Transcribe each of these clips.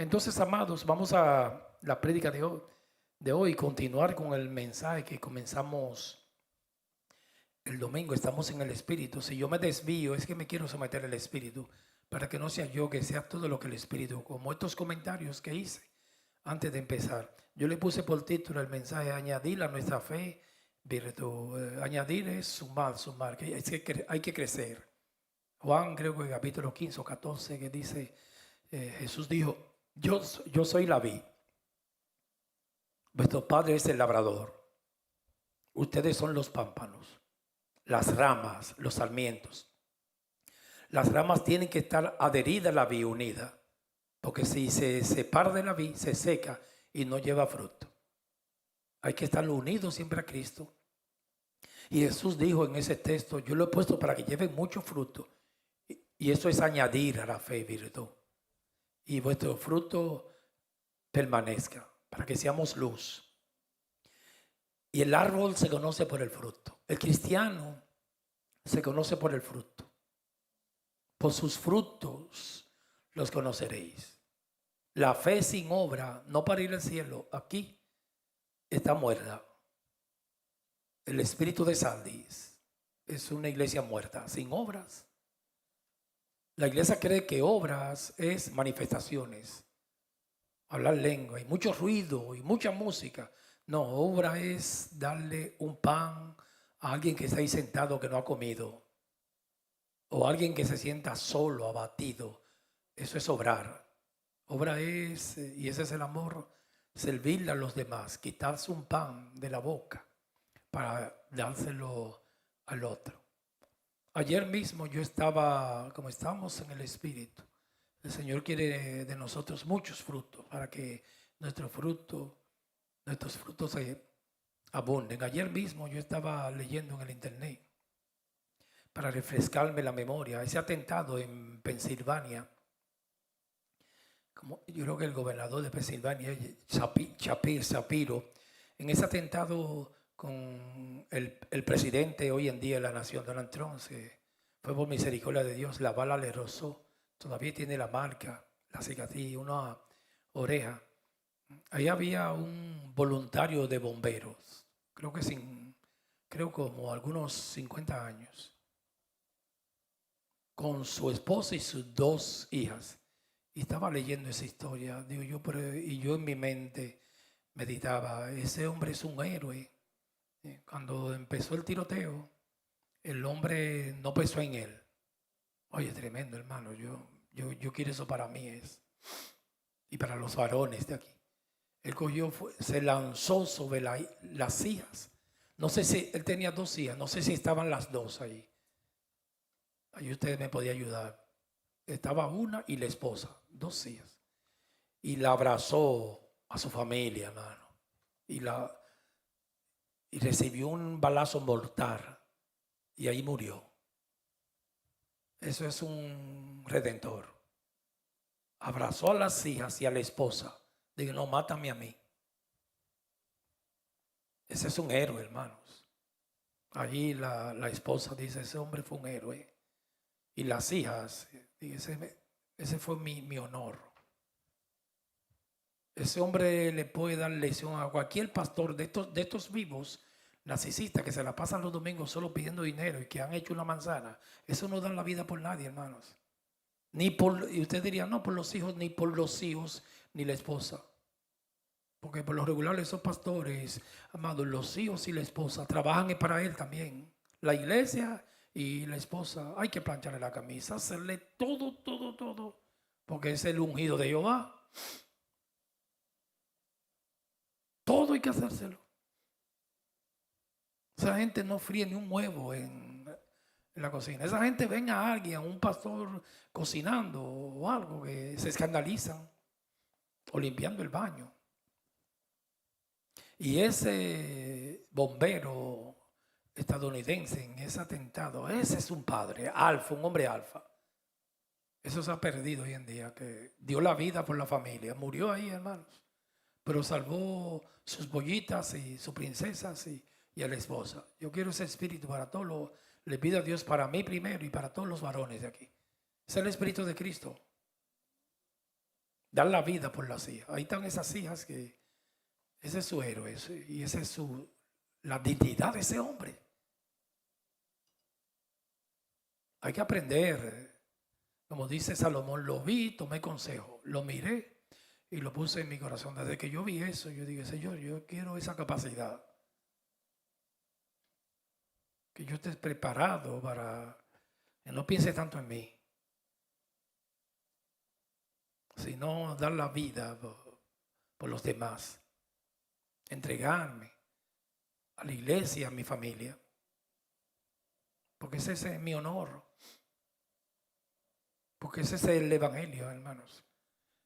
Entonces, amados, vamos a la prédica de hoy, continuar con el mensaje que comenzamos el domingo. Estamos en el Espíritu. Si yo me desvío, es que me quiero someter al Espíritu, para que no sea yo, que sea todo lo que el Espíritu, como estos comentarios que hice antes de empezar. Yo le puse por título el mensaje: añadir a nuestra fe virtud. Añadir es sumar, que hay que crecer. Juan, creo que capítulo 15 o 14, que dice, Jesús dijo: yo soy la vid, vuestro padre es el labrador, ustedes son los pámpanos, las ramas, los sarmientos. Las ramas tienen que estar adheridas a la vid, unida, porque si se separa de la vid, se seca y no lleva fruto. Hay que estar unidos siempre a Cristo. Y Jesús dijo en ese texto: yo lo he puesto para que lleven mucho fruto. Y eso es añadir a la fe virtud. Y vuestro fruto permanezca, para que seamos luz. Y el árbol se conoce por el fruto. El cristiano se conoce por el fruto. Por sus frutos los conoceréis. La fe sin obra, no para ir al cielo, aquí está muerta. El espíritu de Sardis es una iglesia muerta, sin obras. La iglesia cree que obras es manifestaciones, hablar lengua y mucho ruido y mucha música. No, obra es darle un pan a alguien que está ahí sentado que no ha comido, o alguien que se sienta solo, abatido. Eso es obrar. Obra es, y ese es el amor, servirle a los demás, quitarse un pan de la boca para dárselo al otro. Ayer mismo yo estaba, como estamos en el Espíritu, el Señor quiere de nosotros muchos frutos para que nuestros frutos se abunden. Ayer mismo yo estaba leyendo en el internet para refrescarme la memoria ese atentado en Pensilvania. Yo creo que el gobernador de Pensilvania, Shapiro, en ese atentado con el presidente hoy en día de la nación, Donald Trump, fue por misericordia de Dios, la bala le rozó, todavía tiene la marca, la cicatriz, una oreja. Ahí había un voluntario de bomberos, creo como algunos 50 años, con su esposa y sus dos hijas. Y estaba leyendo esa historia, digo yo, y yo en mi mente meditaba: ese hombre es un héroe. Cuando empezó el tiroteo, el hombre no pensó en él. Oye, tremendo, hermano, yo quiero eso para mí y para los varones de aquí. Él se lanzó sobre las hijas. No sé si él tenía dos hijas, no sé si estaban las dos ahí. Ahí usted me podía ayudar. Estaba una y la esposa, dos hijas. Y la abrazó a su familia, hermano. Y recibió un balazo mortal y ahí murió. Eso es un redentor. Abrazó a las hijas y a la esposa. Digo: no, mátame a mí. Ese es un héroe, hermanos. Allí la esposa dice: ese hombre fue un héroe. Y las hijas, ese fue mi honor. Ese hombre le puede dar lección a cualquier pastor de estos vivos narcisistas que se la pasan los domingos solo pidiendo dinero y que han hecho una manzana. Eso no dan la vida por nadie, hermanos. Y usted diría: no, por los hijos, ni por los hijos, ni la esposa. Porque por lo regular esos pastores, amados, los hijos y la esposa trabajan para él también. La iglesia y la esposa, hay que plancharle la camisa, hacerle todo, porque es el ungido de Jehová. Todo hay que hacérselo. Esa gente no fríe ni un huevo en la cocina. Esa gente ven a alguien, a un pastor cocinando o algo, que se escandalizan, o limpiando el baño. Y ese bombero estadounidense en ese atentado, ese es un padre, alfa, un hombre alfa. Eso se ha perdido hoy en día, que dio la vida por la familia. Murió ahí, hermanos, pero salvó sus bollitas y sus princesas y a la esposa. Yo quiero ese espíritu para todos. Le pido a Dios para mí primero y para todos los varones de aquí. Es el espíritu de Cristo. dar la vida por las hijas. Ahí están esas hijas que ese es su héroe y esa es la dignidad de ese hombre. Hay que aprender, como dice Salomón, lo vi, tomé consejo, lo miré y lo puse en mi corazón. Desde que yo vi eso, yo dije, Señor, yo quiero esa capacidad. Que yo esté preparado para que no piense tanto en mí, sino dar la vida por los demás, entregarme a la iglesia, a mi familia, porque ese es mi honor, porque ese es el evangelio, hermanos.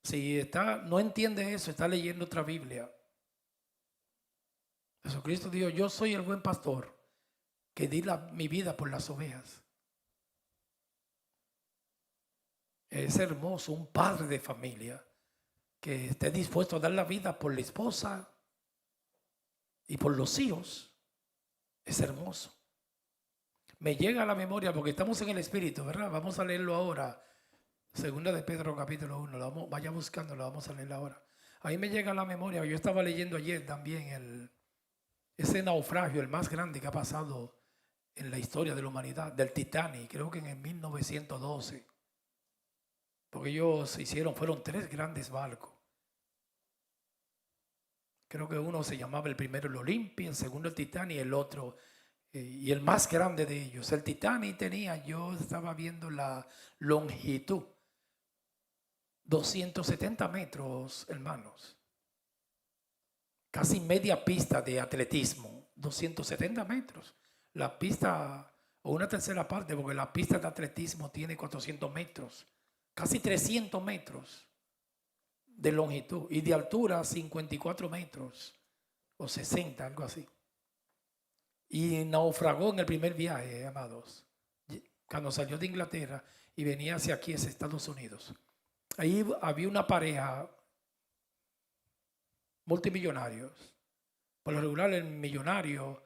Si no entiende eso, está leyendo otra Biblia. Jesucristo dijo, yo soy el buen pastor que di mi vida por las ovejas. Es hermoso un padre de familia que esté dispuesto a dar la vida por la esposa y por los hijos. Es hermoso. Me llega a la memoria porque estamos en el Espíritu, ¿verdad? Vamos a leerlo ahora. Segunda de Pedro capítulo 1. Vaya buscándolo, vamos a leerlo ahora. Ahí me llega a la memoria. Yo estaba leyendo ayer también ese naufragio, el más grande que ha pasado en la historia de la humanidad, del Titanic, creo que en el 1912. Porque ellos fueron 3 grandes barcos. Creo que uno se llamaba el primero el Olympia, el segundo el Titanic y el otro, y el más grande de ellos. El Titanic yo estaba viendo la longitud, 270 metros, hermanos. Casi media pista de atletismo, 270 metros. La pista, o una tercera parte, porque la pista de atletismo tiene 400 metros. Casi 300 metros de longitud y de altura 54 metros o 60, algo así. Y naufragó en el primer viaje, amados, cuando salió de Inglaterra y venía hacia aquí, hacia Estados Unidos. Ahí había una pareja multimillonarios. Por lo regular el millonario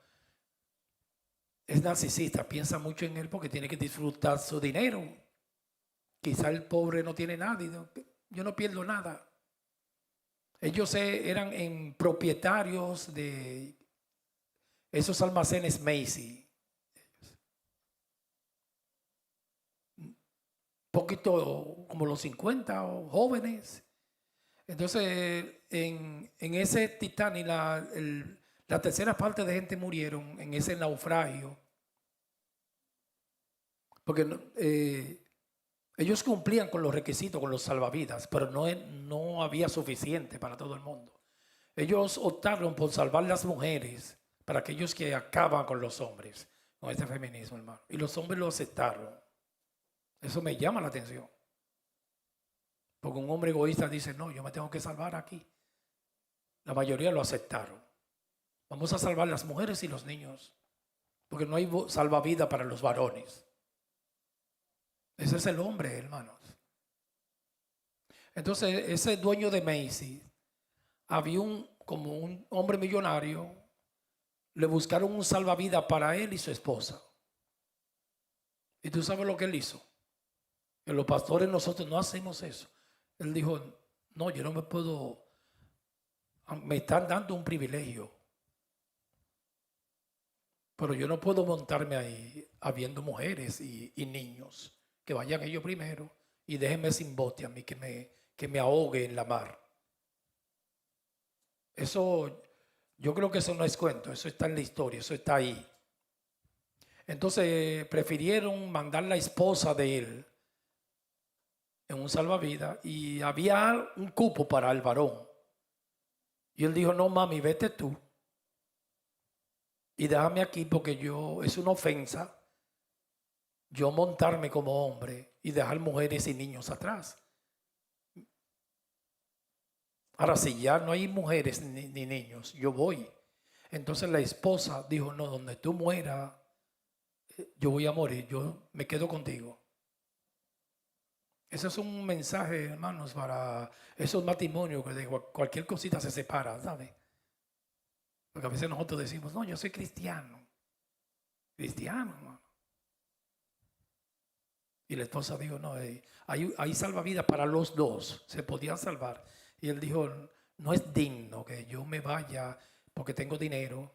es narcisista, piensa mucho en él porque tiene que disfrutar su dinero. Quizá el pobre no tiene nada y yo no pierdo nada. Ellos eran propietarios de esos almacenes Macy. Poquito como los 50 o jóvenes. Entonces, en ese Titanic, la tercera parte de gente murieron en ese naufragio. Porque ellos cumplían con los requisitos, con los salvavidas, pero no había suficiente para todo el mundo. Ellos optaron por salvar las mujeres para aquellos que acaban con los hombres, con este feminismo, hermano. Y los hombres lo aceptaron. Eso me llama la atención. Porque un hombre egoísta dice, no, yo me tengo que salvar aquí. La mayoría lo aceptaron. Vamos a salvar las mujeres y los niños, porque no hay salvavidas para los varones. Ese es el hombre, hermanos. Entonces, ese dueño de Macy, había como un hombre millonario, le buscaron un salvavidas para él y su esposa. ¿Y tú sabes lo que él hizo? Que los pastores nosotros no hacemos eso. Él dijo, no, yo no me puedo, me están dando un privilegio, pero yo no puedo montarme ahí habiendo mujeres y niños. Que vayan ellos primero y déjenme sin bote a mí, que me ahogue en la mar. Eso, yo creo que eso no es cuento, eso está en la historia, eso está ahí. Entonces prefirieron mandar la esposa de él en un salvavidas y había un cupo para el varón. Y él dijo, no mami, vete tú y déjame aquí porque es una ofensa yo montarme como hombre y dejar mujeres y niños atrás. Ahora, si ya no hay mujeres ni niños, yo voy. Entonces la esposa dijo, no, donde tú mueras, yo voy a morir, yo me quedo contigo. Ese es un mensaje, hermanos, para esos matrimonios que de cualquier cosita se separa, ¿sabes? Porque a veces nosotros decimos, no, yo soy cristiano. Cristiano, hermano. Y la esposa dijo, no, hay salvavidas para los dos, se podían salvar. Y él dijo, no es digno que yo me vaya porque tengo dinero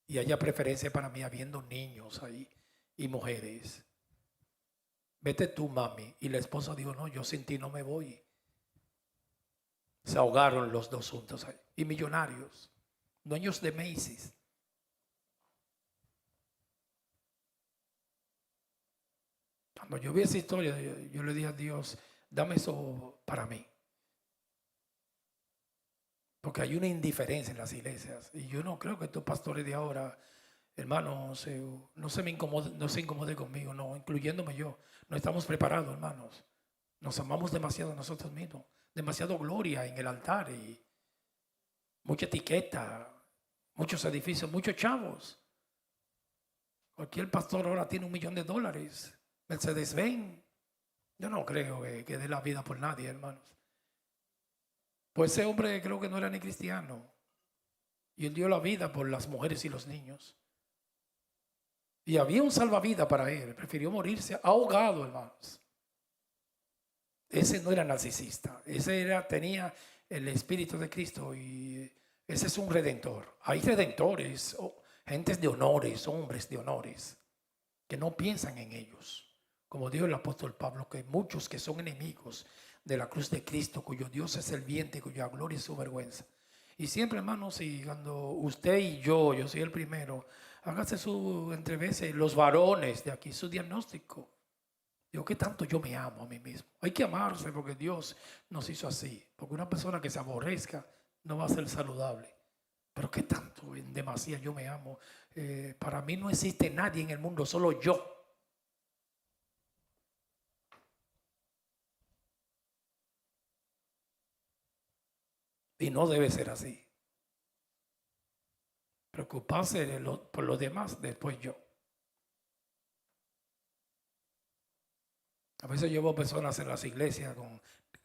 y haya preferencia para mí habiendo niños ahí y mujeres. Vete tú, mami. Y la esposa dijo, no, yo sin ti no me voy. Se ahogaron los dos juntos ahí. Y millonarios, dueños de Macy's. Cuando yo vi esa historia, yo le dije a Dios, dame eso para mí. Porque hay una indiferencia en las iglesias. Y yo no creo que estos pastores de ahora, hermanos, no se incomode conmigo, no, incluyéndome yo. No estamos preparados, hermanos. Nos amamos demasiado nosotros mismos. Demasiado gloria en el altar y mucha etiqueta, muchos edificios, muchos chavos. Cualquier pastor ahora tiene $1 millón. Mercedes-Benz. Yo no creo que dé la vida por nadie, hermanos. Pues ese hombre creo que no era ni cristiano. Y él dio la vida por las mujeres y los niños. Y había un salvavidas para él. Prefirió morirse ahogado, hermanos. Ese no era narcisista. Ese tenía el Espíritu de Cristo. Y ese es un redentor. Hay redentores, gentes de honores, hombres de honores, que no piensan en ellos. Como dijo el apóstol Pablo, que muchos que son enemigos de la cruz de Cristo, cuyo Dios es el vientre, cuya gloria es su vergüenza. Y siempre, hermanos, y cuando usted y yo soy el primero, hágase su entrevista, los varones de aquí, su diagnóstico. Digo, ¿qué tanto yo me amo a mí mismo? Hay que amarse porque Dios nos hizo así. Porque una persona que se aborrezca no va a ser saludable. Pero ¿qué tanto en demasía yo me amo? Para mí no existe nadie en el mundo, solo yo. Y no debe ser así. Preocuparse por los demás, después yo. A veces yo veo personas en las iglesias con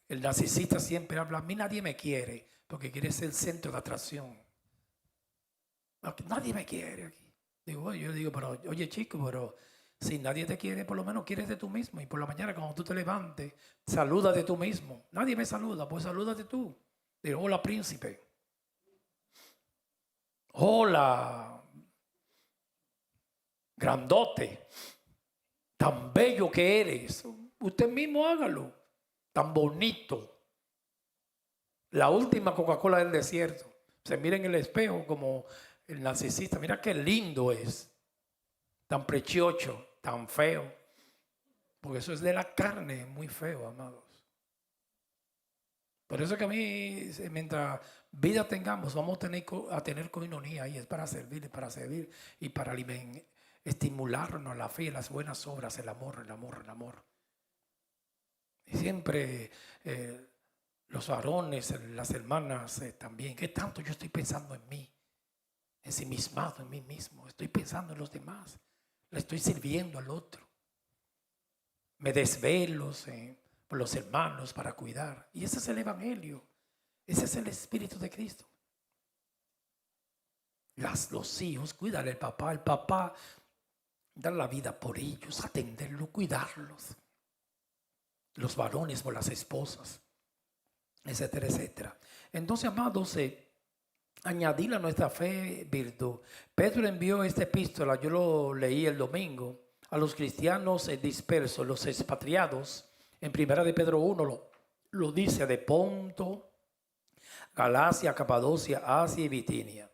el narcisista siempre habla, a mí nadie me quiere, porque quiere ser el centro de atracción. Nadie me quiere aquí. Yo digo, pero oye chico, pero si nadie te quiere, por lo menos quieres de tú mismo. Y por la mañana cuando tú te levantes, saluda de tú mismo. Nadie me saluda, pues salúdate tú. Digo, hola príncipe. Hola grandote. Tan bello que eres. Usted mismo hágalo. Tan bonito. La última Coca-Cola del desierto. Se mira en el espejo como el narcisista. Mira qué lindo es. Tan precioso, tan feo. Porque eso es de la carne, muy feo, amados. Por eso que a mí, mientras vida tengamos, vamos a tener coinonía y es para servir y para estimularnos la fe, las buenas obras, el amor. Y siempre los varones, las hermanas también, ¿qué tanto yo estoy pensando en mí? Ensimismado en mí mismo, estoy pensando en los demás, le estoy sirviendo al otro. Me desvelo por los hermanos para cuidar. Y ese es el evangelio, ese es el Espíritu de Cristo. Los hijos, cuidar al papá, el papá, dar la vida por ellos, atenderlos, cuidarlos. Los varones por las esposas, etcétera, etcétera. Entonces, amados, añadir a nuestra fe virtud. Pedro envió esta epístola, yo lo leí el domingo, a los cristianos dispersos, los expatriados. En primera de Pedro 1 lo dice, de Ponto, Galacia, Capadocia, Asia y Bitinia.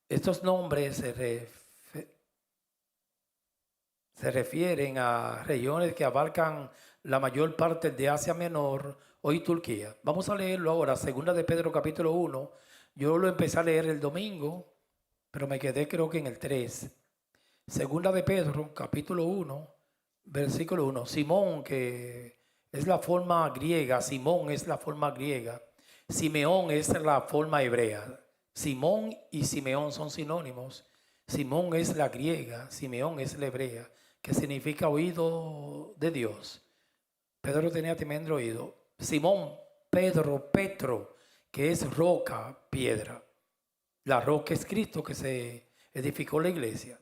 Estos nombres se refieren a regiones que abarcan la mayor parte de Asia Menor, hoy Turquía. Vamos a leerlo ahora, segunda de Pedro capítulo 1. Yo lo empecé a leer el domingo, pero me quedé creo que en el 3. Segunda de Pedro capítulo 1, versículo 1. Simón, que es la forma griega, Simón es la forma griega. Simeón es la forma hebrea. Simón y Simeón son sinónimos. Simón es la griega, Simeón es la hebrea, que significa oído de Dios. Pedro tenía tremendo oído. Simón, Pedro, Petro, que es roca, piedra. La roca es Cristo, que se edificó la iglesia.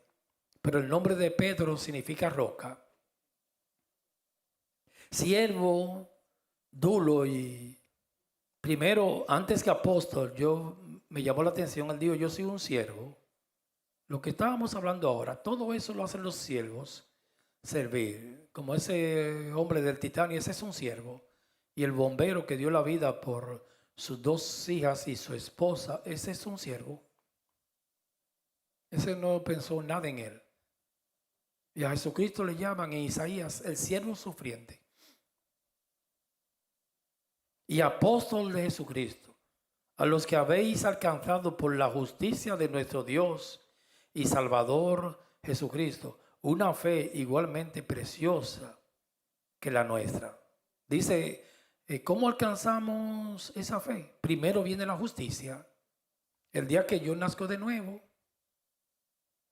pero el nombre de Pedro significa roca. Siervo, dulo y primero, antes que apóstol, me llamó la atención, él dijo, yo soy un siervo. Lo que estábamos hablando ahora, todo eso lo hacen los siervos, servir. Como ese hombre del Titanic, ese es un siervo. Y el bombero que dio la vida por sus 2 hijas y su esposa, ese es un siervo. Ese no pensó nada en él. Y a Jesucristo le llaman en Isaías el siervo sufriente. Y apóstol de Jesucristo, a los que habéis alcanzado por la justicia de nuestro Dios y Salvador Jesucristo, una fe igualmente preciosa que la nuestra. Dice, ¿cómo alcanzamos esa fe? Primero viene la justicia. El día que yo nazco de nuevo,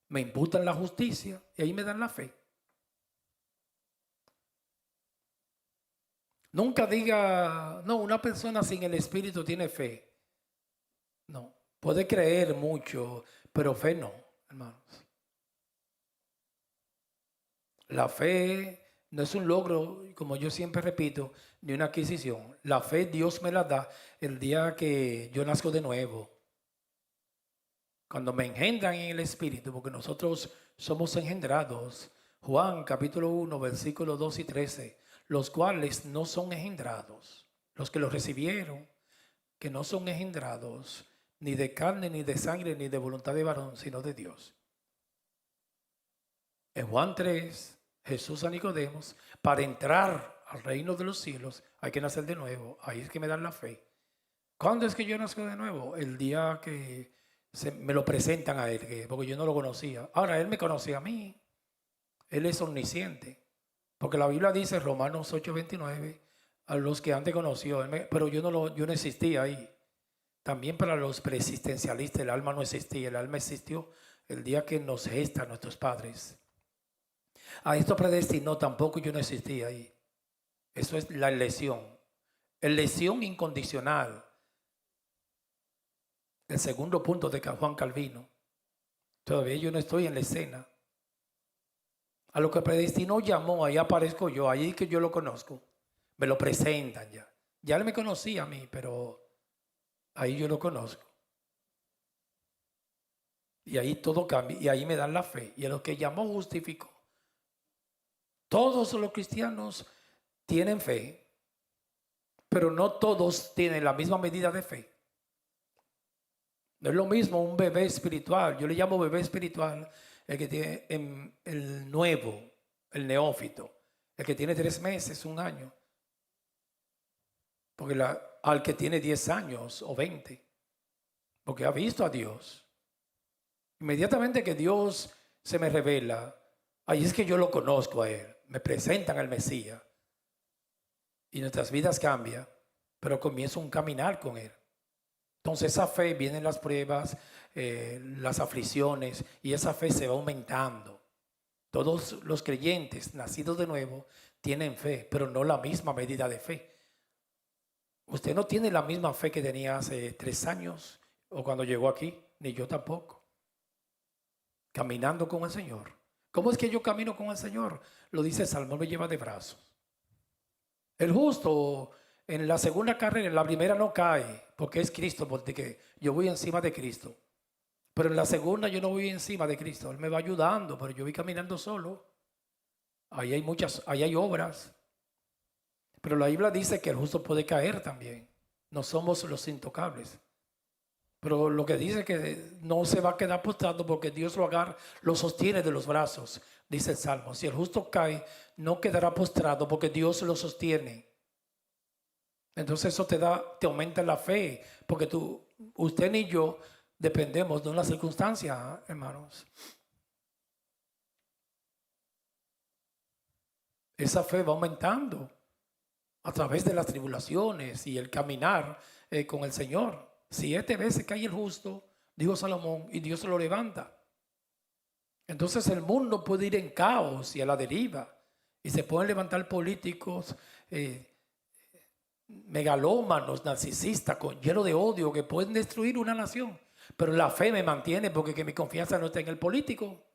me imputan la justicia y ahí me dan la fe. Nunca diga, no, una persona sin el Espíritu tiene fe. No, puede creer mucho, pero fe no, hermanos. La fe no es un logro, como yo siempre repito, ni una adquisición. La fe Dios me la da el día que yo nazco de nuevo. Cuando me engendran en el Espíritu, porque nosotros somos engendrados. Juan capítulo 1, versículos 2 y 13. Los cuales no son engendrados, los que los recibieron, que no son engendrados, ni de carne, ni de sangre, ni de voluntad de varón, sino de Dios. En Juan 3, Jesús a Nicodemos, para entrar al reino de los cielos hay que nacer de nuevo. Ahí es que me dan la fe. ¿Cuándo es que yo nazco de nuevo? El día que me lo presentan a él, porque yo no lo conocía. Ahora él me conocía a mí. Él es omnisciente. Porque la Biblia dice, Romanos 8:29, a los que antes conoció, pero yo no existía ahí. También para los preexistencialistas el alma no existía, el alma existió el día que nos gestan nuestros padres. A esto predestinó, tampoco yo no existía ahí. Eso es la elección. Elección incondicional. El segundo punto de Juan Calvino. Todavía yo no estoy en la escena. A lo que predestinó llamó, ahí aparezco yo, ahí que yo lo conozco. Me lo presentan ya. Ya él me conocía a mí, pero ahí yo lo conozco. Y ahí todo cambia, y ahí me dan la fe. Y a lo que llamó justificó. Todos los cristianos tienen fe, pero no todos tienen la misma medida de fe. No es lo mismo un bebé espiritual, yo le llamo bebé espiritual, el que tiene el nuevo, el neófito, el que tiene 3 meses, 1 año. Porque al que tiene 10 años o 20, porque ha visto a Dios. Inmediatamente que Dios se me revela, ahí es que yo lo conozco a Él. Me presentan al Mesías. Y nuestras vidas cambian, pero comienzo un caminar con Él. Entonces esa fe, vienen las pruebas, las aflicciones, y esa fe se va aumentando. Todos los creyentes nacidos de nuevo tienen fe, pero no la misma medida de fe. Usted no tiene la misma fe que tenía hace 3 años o cuando llegó aquí, ni yo tampoco. Caminando con el Señor. ¿Cómo es que yo camino con el Señor? Lo dice el Salmo, me lleva de brazos. El justo en la segunda carrera, en la primera no cae, porque es Cristo, porque yo voy encima de Cristo. Pero en la segunda yo no voy encima de Cristo, Él me va ayudando, pero yo voy caminando solo. Ahí hay obras. Pero la Biblia dice que el justo puede caer también. No somos los intocables. Pero lo que dice que no se va a quedar postrado porque Dios lo agarra, lo sostiene de los brazos, dice el Salmo. Si el justo cae, no quedará postrado porque Dios lo sostiene. Entonces eso te aumenta la fe, porque usted ni yo dependemos de una circunstancia, hermanos. Esa fe va aumentando a través de las tribulaciones y el caminar con el Señor. 7 veces cae el justo, dijo Salomón, y Dios lo levanta. Entonces el mundo puede ir en caos y a la deriva, y se pueden levantar políticos megalómanos, narcisistas, llenos de odio, que pueden destruir una nación. Pero la fe me mantiene porque mi confianza no está en el político.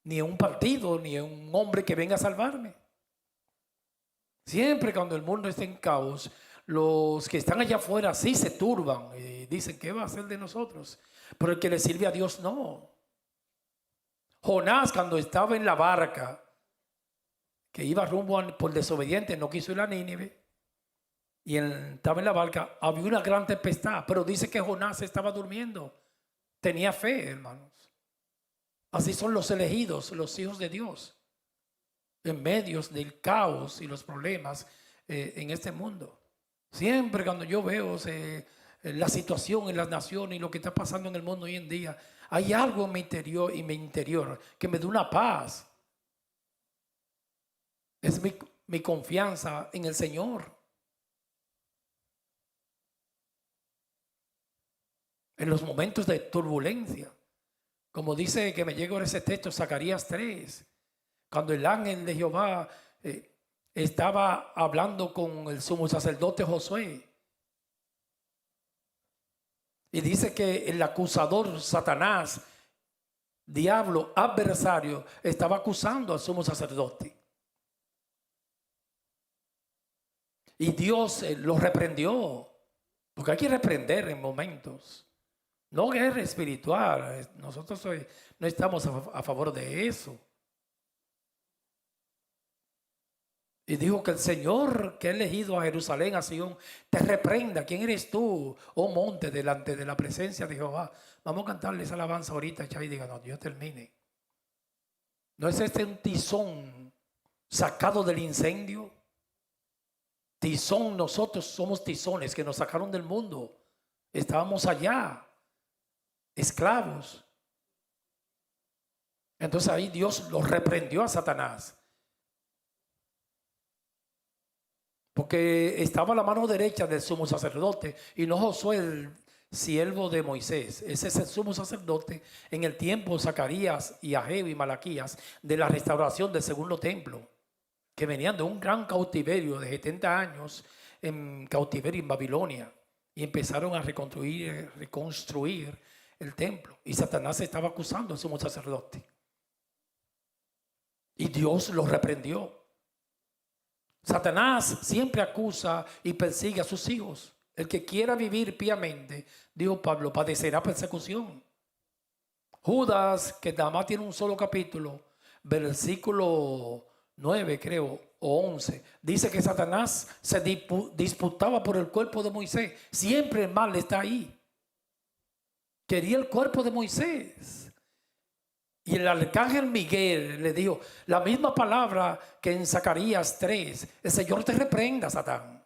ni en un partido, ni en un hombre que venga a salvarme. Siempre cuando el mundo está en caos, los que están allá afuera sí se turban y dicen, ¿qué va a hacer de nosotros? Pero el que le sirve a Dios no. Jonás, cuando estaba en la barca, que iba rumbo por desobediente, no quiso ir a Nínive, y estaba en la barca, había una gran tempestad, pero dice que Jonás estaba durmiendo. Tenía fe, hermanos. Así son los elegidos, los hijos de Dios, en medio del caos y los problemas en este mundo. Siempre cuando yo veo la situación en las naciones y lo que está pasando en el mundo hoy en día, hay algo en mi interior que me da una paz. Es mi confianza en el Señor. En los momentos de turbulencia, como dice que me llegó ese texto, Zacarías 3, cuando el ángel de Jehová estaba hablando con el sumo sacerdote Josué, y dice que el acusador Satanás, diablo, adversario, estaba acusando al sumo sacerdote. Y Dios lo reprendió, porque hay que reprender en momentos. No guerra espiritual, nosotros no estamos a favor de eso. Y dijo que el Señor que ha elegido a Jerusalén, a Sion, te reprenda. ¿Quién eres tú, oh monte, delante de la presencia de Jehová? Vamos a cantarle esa alabanza ahorita, y diga, no, Dios termine. ¿No es este un tizón sacado del incendio? Tizón, nosotros somos tizones que nos sacaron del mundo. Estábamos allá, esclavos. Entonces ahí Dios lo reprendió a Satanás. Porque estaba a la mano derecha del sumo sacerdote y no Josué, el siervo de Moisés. Ese es el sumo sacerdote en el tiempo de Zacarías y Ageo y Malaquías de la restauración del segundo templo, que venían de un gran cautiverio de 70 años en cautiverio en Babilonia y empezaron a reconstruir el templo. Y Satanás estaba acusando al sumo sacerdote. Y Dios lo reprendió. Satanás siempre acusa y persigue a sus hijos. El que quiera vivir piamente, dijo Pablo, padecerá persecución. Judas, que nada más tiene un solo capítulo, versículo 9 creo, o 11, dice que Satanás se disputaba por el cuerpo de Moisés. Siempre el mal está ahí. Quería el cuerpo de Moisés. Y el arcángel Miguel le dijo la misma palabra que en Zacarías 3. El Señor te reprenda, Satán.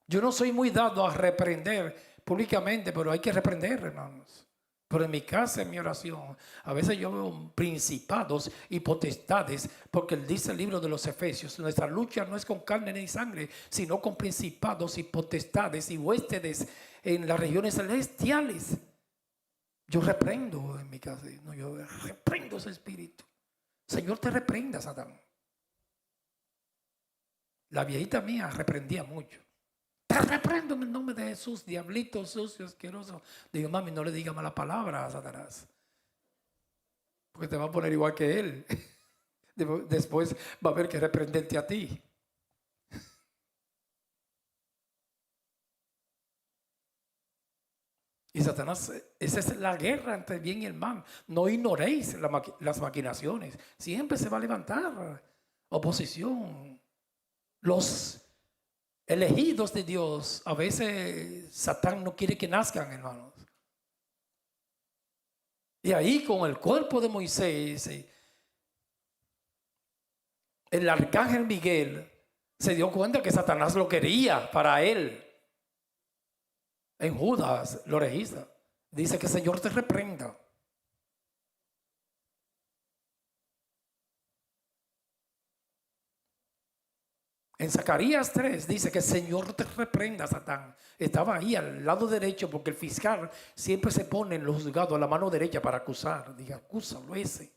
Yo no soy muy dado a reprender públicamente, pero hay que reprender, hermanos. Pero en mi casa, en mi oración, a veces yo veo principados y potestades, porque dice el libro de los Efesios, nuestra lucha no es con carne ni sangre, sino con principados y potestades y huéspedes en las regiones celestiales. Yo reprendo en mi casa, no, yo reprendo ese espíritu. Señor, te reprenda, Satán. La viejita mía reprendía mucho. Te reprendo en el nombre de Jesús, diablito sucio, asqueroso. Digo, mami, no le diga mala palabra a Satanás, porque te va a poner igual que él. Después va a haber que reprenderte a ti. Y Satanás, esa es la guerra entre el bien y el mal. No ignoréis las maquinaciones. Siempre se va a levantar oposición. Los elegidos de Dios, a veces Satán no quiere que nazcan, hermanos. Y ahí con el cuerpo de Moisés, el arcángel Miguel se dio cuenta que Satanás lo quería para él. En Judas lo registra. Dice que el Señor te reprenda. En Zacarías 3 dice que el Señor te reprenda, Satán. Estaba ahí al lado derecho, porque el fiscal siempre se pone en los juzgados a la mano derecha para acusar. Diga, acúsalo ese.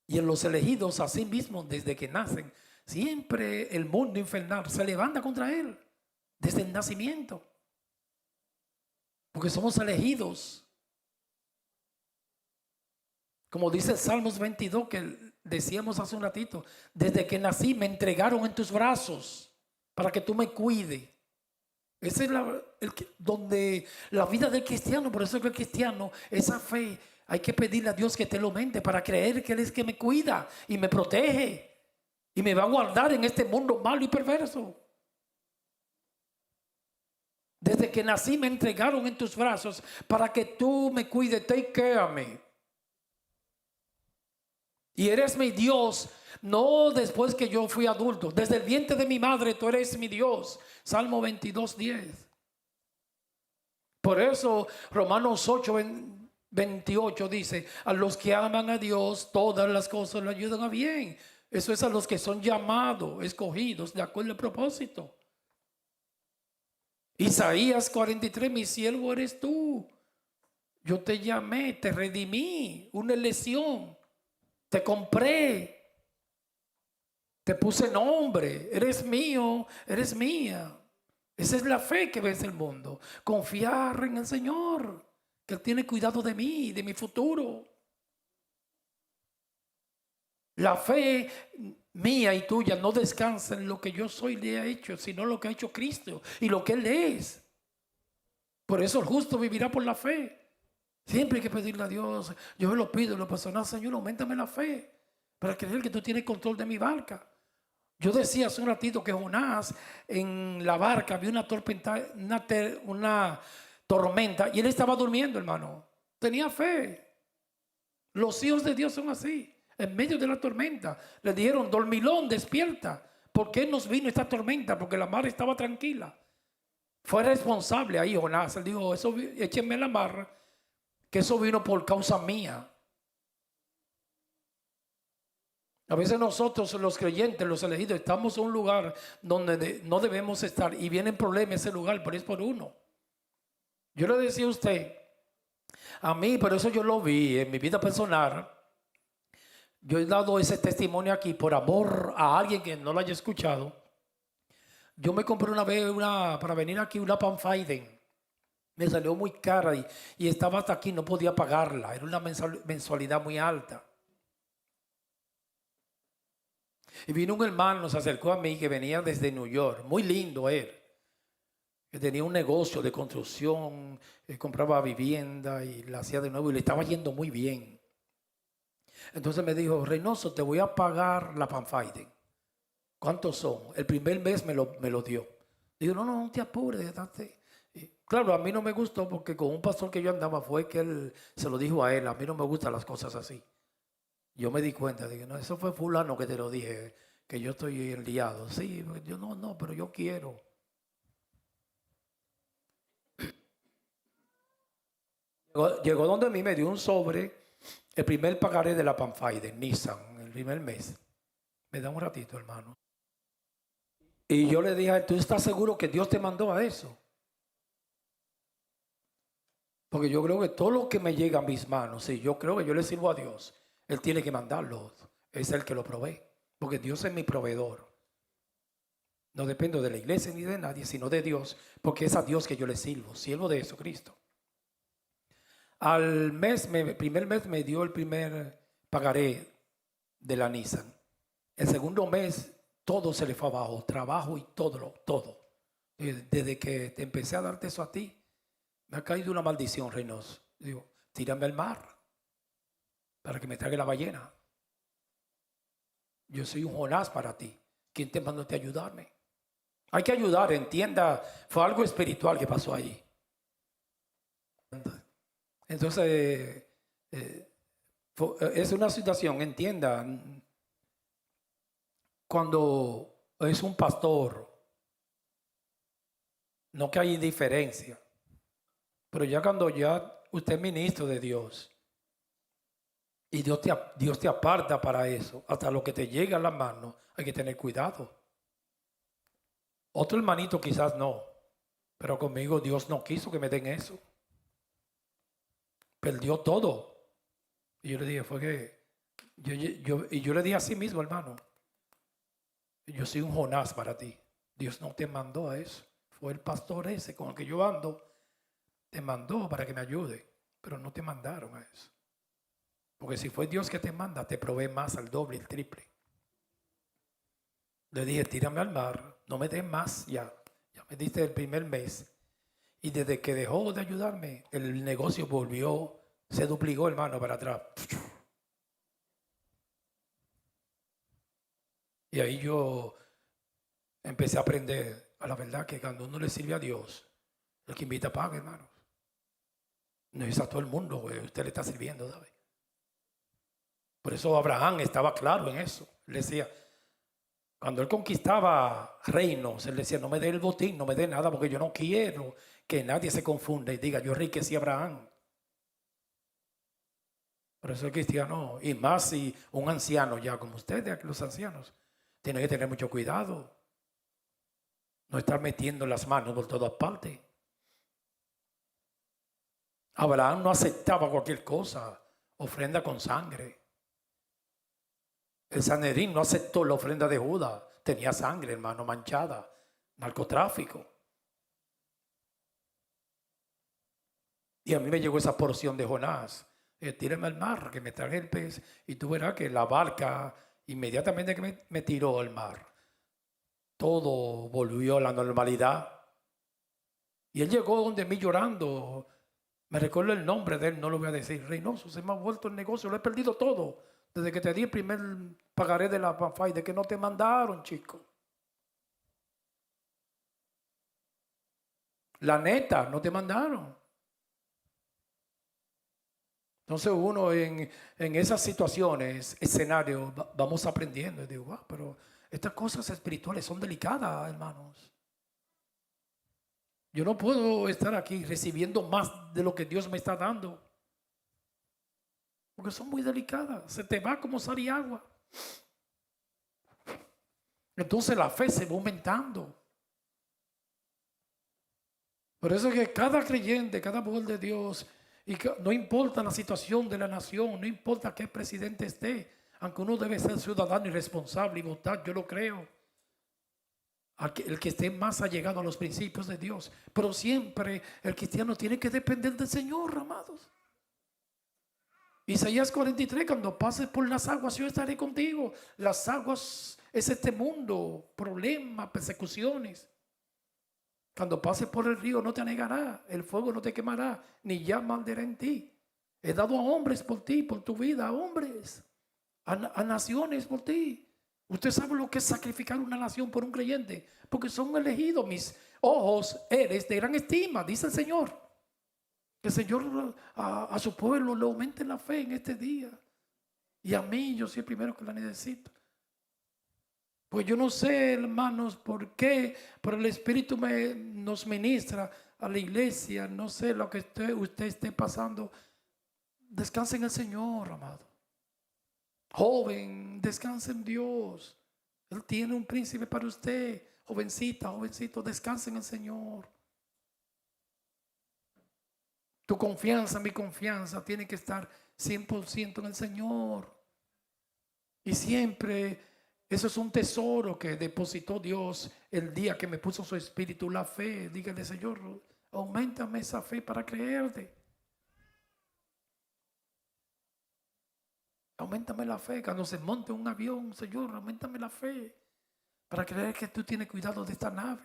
Y en los elegidos, así mismo, desde que nacen, siempre el mundo infernal se levanta contra él. Desde el nacimiento. Porque somos elegidos. Como dice el Salmos 22 que decíamos hace un ratito, desde que nací me entregaron en tus brazos para que tú me cuides. Esa es donde la vida del cristiano, por eso que el cristiano, esa fe, hay que pedirle a Dios que te lo aumente para creer que Él es que me cuida y me protege y me va a guardar en este mundo malo y perverso. Desde que nací me entregaron en tus brazos para que tú me cuides. Take care of me. Y eres mi Dios, no después que yo fui adulto. Desde el vientre de mi madre tú eres mi Dios. Salmo 22:10. Por eso Romanos 8:28 dice, a los que aman a Dios todas las cosas le ayudan a bien. Eso es a los que son llamados, escogidos de acuerdo al propósito. Isaías 43, mi siervo eres tú. Yo te llamé, te redimí, una elección. Te compré, te puse nombre, eres mío, eres mía. Esa es la fe que vence el mundo. Confiar en el Señor, que Él tiene cuidado de mí, de mi futuro. La fe mía y tuya no descansa en lo que yo soy le ha hecho, sino lo que ha hecho Cristo y lo que Él es. Por eso el justo vivirá por la fe. Siempre hay que pedirle a Dios. Yo lo pido en lo personal, Señor, auméntame la fe para creer que tú tienes control de mi barca. Yo decía hace un ratito que Jonás en la barca vio una tormenta y él estaba durmiendo, hermano. Tenía fe. Los hijos de Dios son así. En medio de la tormenta le dijeron, dormilón, despierta. ¿Por qué nos vino esta tormenta? Porque la mar estaba tranquila. Fue responsable ahí Jonás. Él dijo, eso, échenme la mar, que eso vino por causa mía. A veces nosotros los creyentes, los elegidos, estamos en un lugar donde no debemos estar y vienen problemas en ese lugar, pero es por uno. Yo le decía a usted, a mí, pero eso yo lo vi en mi vida personal. Yo he dado ese testimonio aquí por amor a alguien que no lo haya escuchado. Yo me compré una vez para venir aquí una Panfiden. Me salió muy cara y estaba hasta aquí, no podía pagarla. Era una mensualidad muy alta. Y vino un hermano, se acercó a mí que venía desde New York, muy lindo él, que tenía un negocio de construcción, compraba vivienda y la hacía de nuevo y le estaba yendo muy bien. Entonces me dijo, Reynoso, te voy a pagar la Panfiden. ¿Cuántos son? El primer mes me lo dio. Digo, no te apures, date. Claro, a mí no me gustó porque con un pastor que yo andaba fue que él se lo dijo a él, a mí no me gustan las cosas así. Yo me di cuenta, dije, no, eso fue fulano que te lo dije, que yo estoy enliado. Sí, yo no, pero yo quiero. Llegó donde mí, me dio un sobre, el primer pagaré de la Panfai, de Nissan, el primer mes. Me da un ratito, hermano. Y yo le dije, ¿tú estás seguro que Dios te mandó a eso? Porque yo creo que todo lo que me llega a mis manos, si yo creo que yo le sirvo a Dios, Él tiene que mandarlo. Es el que lo provee. Porque Dios es mi proveedor. No dependo de la iglesia ni de nadie, sino de Dios. Porque es a Dios que yo le sirvo de Jesucristo. Al mes, primer mes me dio el primer pagaré de la Nissan. El segundo mes todo se le fue abajo. Trabajo y todo. Desde que te empecé a darte eso a ti, me ha caído una maldición, Reynoso. Digo, tírame al mar para que me trague la ballena. Yo soy un Jonás para ti. ¿Quién te mandó a ayudarme? Hay que ayudar, entienda. Fue algo espiritual que pasó ahí. Entonces, es una situación, entienda. Cuando es un pastor, no que hay diferencia. Pero ya cuando ya usted es ministro de Dios y Dios te aparta para eso, hasta lo que te llega a la mano, hay que tener cuidado. Otro hermanito quizás no, pero conmigo Dios no quiso que me den eso. Perdió todo. Y yo le dije, fue que yo le dije a sí mismo, hermano, yo soy un Jonás para ti. Dios no te mandó a eso. Fue el pastor ese con el que yo ando. Te mandó para que me ayude, pero no te mandaron a eso. Porque si fue Dios que te manda, te provee más, al doble, el triple. Le dije, tírame al mar, no me des más, ya me diste el primer mes. Y desde que dejó de ayudarme, el negocio volvió, se duplicó, hermano, para atrás. Y ahí yo empecé a aprender a la verdad que cuando uno le sirve a Dios, el que invita paga, hermanos. No es a todo el mundo que usted le está sirviendo, ¿sabe? Por eso Abraham estaba claro en eso. Él decía, cuando él conquistaba reinos, él decía, no me dé el botín, no me dé nada, porque yo no quiero que nadie se confunda y diga, yo enriquecí a Abraham. Por eso el cristiano, y más si un anciano ya como ustedes, los ancianos, tiene que tener mucho cuidado. No estar metiendo las manos por todas partes. Abraham no aceptaba cualquier cosa, ofrenda con sangre. El Sanedrín no aceptó la ofrenda de Judas, tenía sangre, hermano, manchada, narcotráfico. Y a mí me llegó esa porción de Jonás. Tírame al mar, que me traje el pez. Y tú verás que la barca, inmediatamente que me tiró al mar, todo volvió a la normalidad. Y él llegó donde mí llorando. Me recuerdo el nombre de él, no lo voy a decir. Reynoso, se me ha vuelto el negocio, lo he perdido todo. Desde que te di el primer pagaré de la PAFAI, de que no te mandaron, chico. La neta, no te mandaron. Entonces uno en esas situaciones, escenarios, vamos aprendiendo. Y digo, wow, pero estas cosas espirituales son delicadas, hermanos. Yo no puedo estar aquí recibiendo más de lo que Dios me está dando. Porque son muy delicadas. Se te va como sal y agua. Entonces la fe se va aumentando. Por eso es que cada creyente, cada mujer de Dios, y que no importa la situación de la nación, no importa qué presidente esté, aunque uno debe ser ciudadano y responsable y votar, yo lo creo. El que esté más allegado a los principios de Dios. Pero siempre el cristiano tiene que depender del Señor, amados. Isaías 43, cuando pases por las aguas, yo estaré contigo. Las aguas es este mundo, problemas, persecuciones. Cuando pases por el río no te anegará, el fuego no te quemará, ni llama arderá en ti. He dado a hombres por ti, por tu vida, a hombres, a naciones por ti. Usted sabe lo que es sacrificar una nación por un creyente, porque son elegidos. Mis ojos eres de gran estima, dice el Señor. Que el Señor a su pueblo le aumente la fe en este día. Y a mí, yo soy el primero que la necesito. Pues yo no sé, hermanos, por qué, pero el Espíritu nos ministra a la iglesia. No sé lo que usted esté pasando. Descanse en el Señor, amado. Joven, descanse en Dios. Él tiene un príncipe para usted. Jovencita, jovencito, descanse en el Señor. Tu confianza, mi confianza, tiene que estar 100% en el Señor. Y siempre, eso es un tesoro que depositó Dios el día que me puso su espíritu, la fe. Dígale, Señor, auméntame esa fe para creerte. Auméntame la fe. Cuando se monte un avión, Señor, auméntame la fe para creer que tú tienes cuidado de esta nave.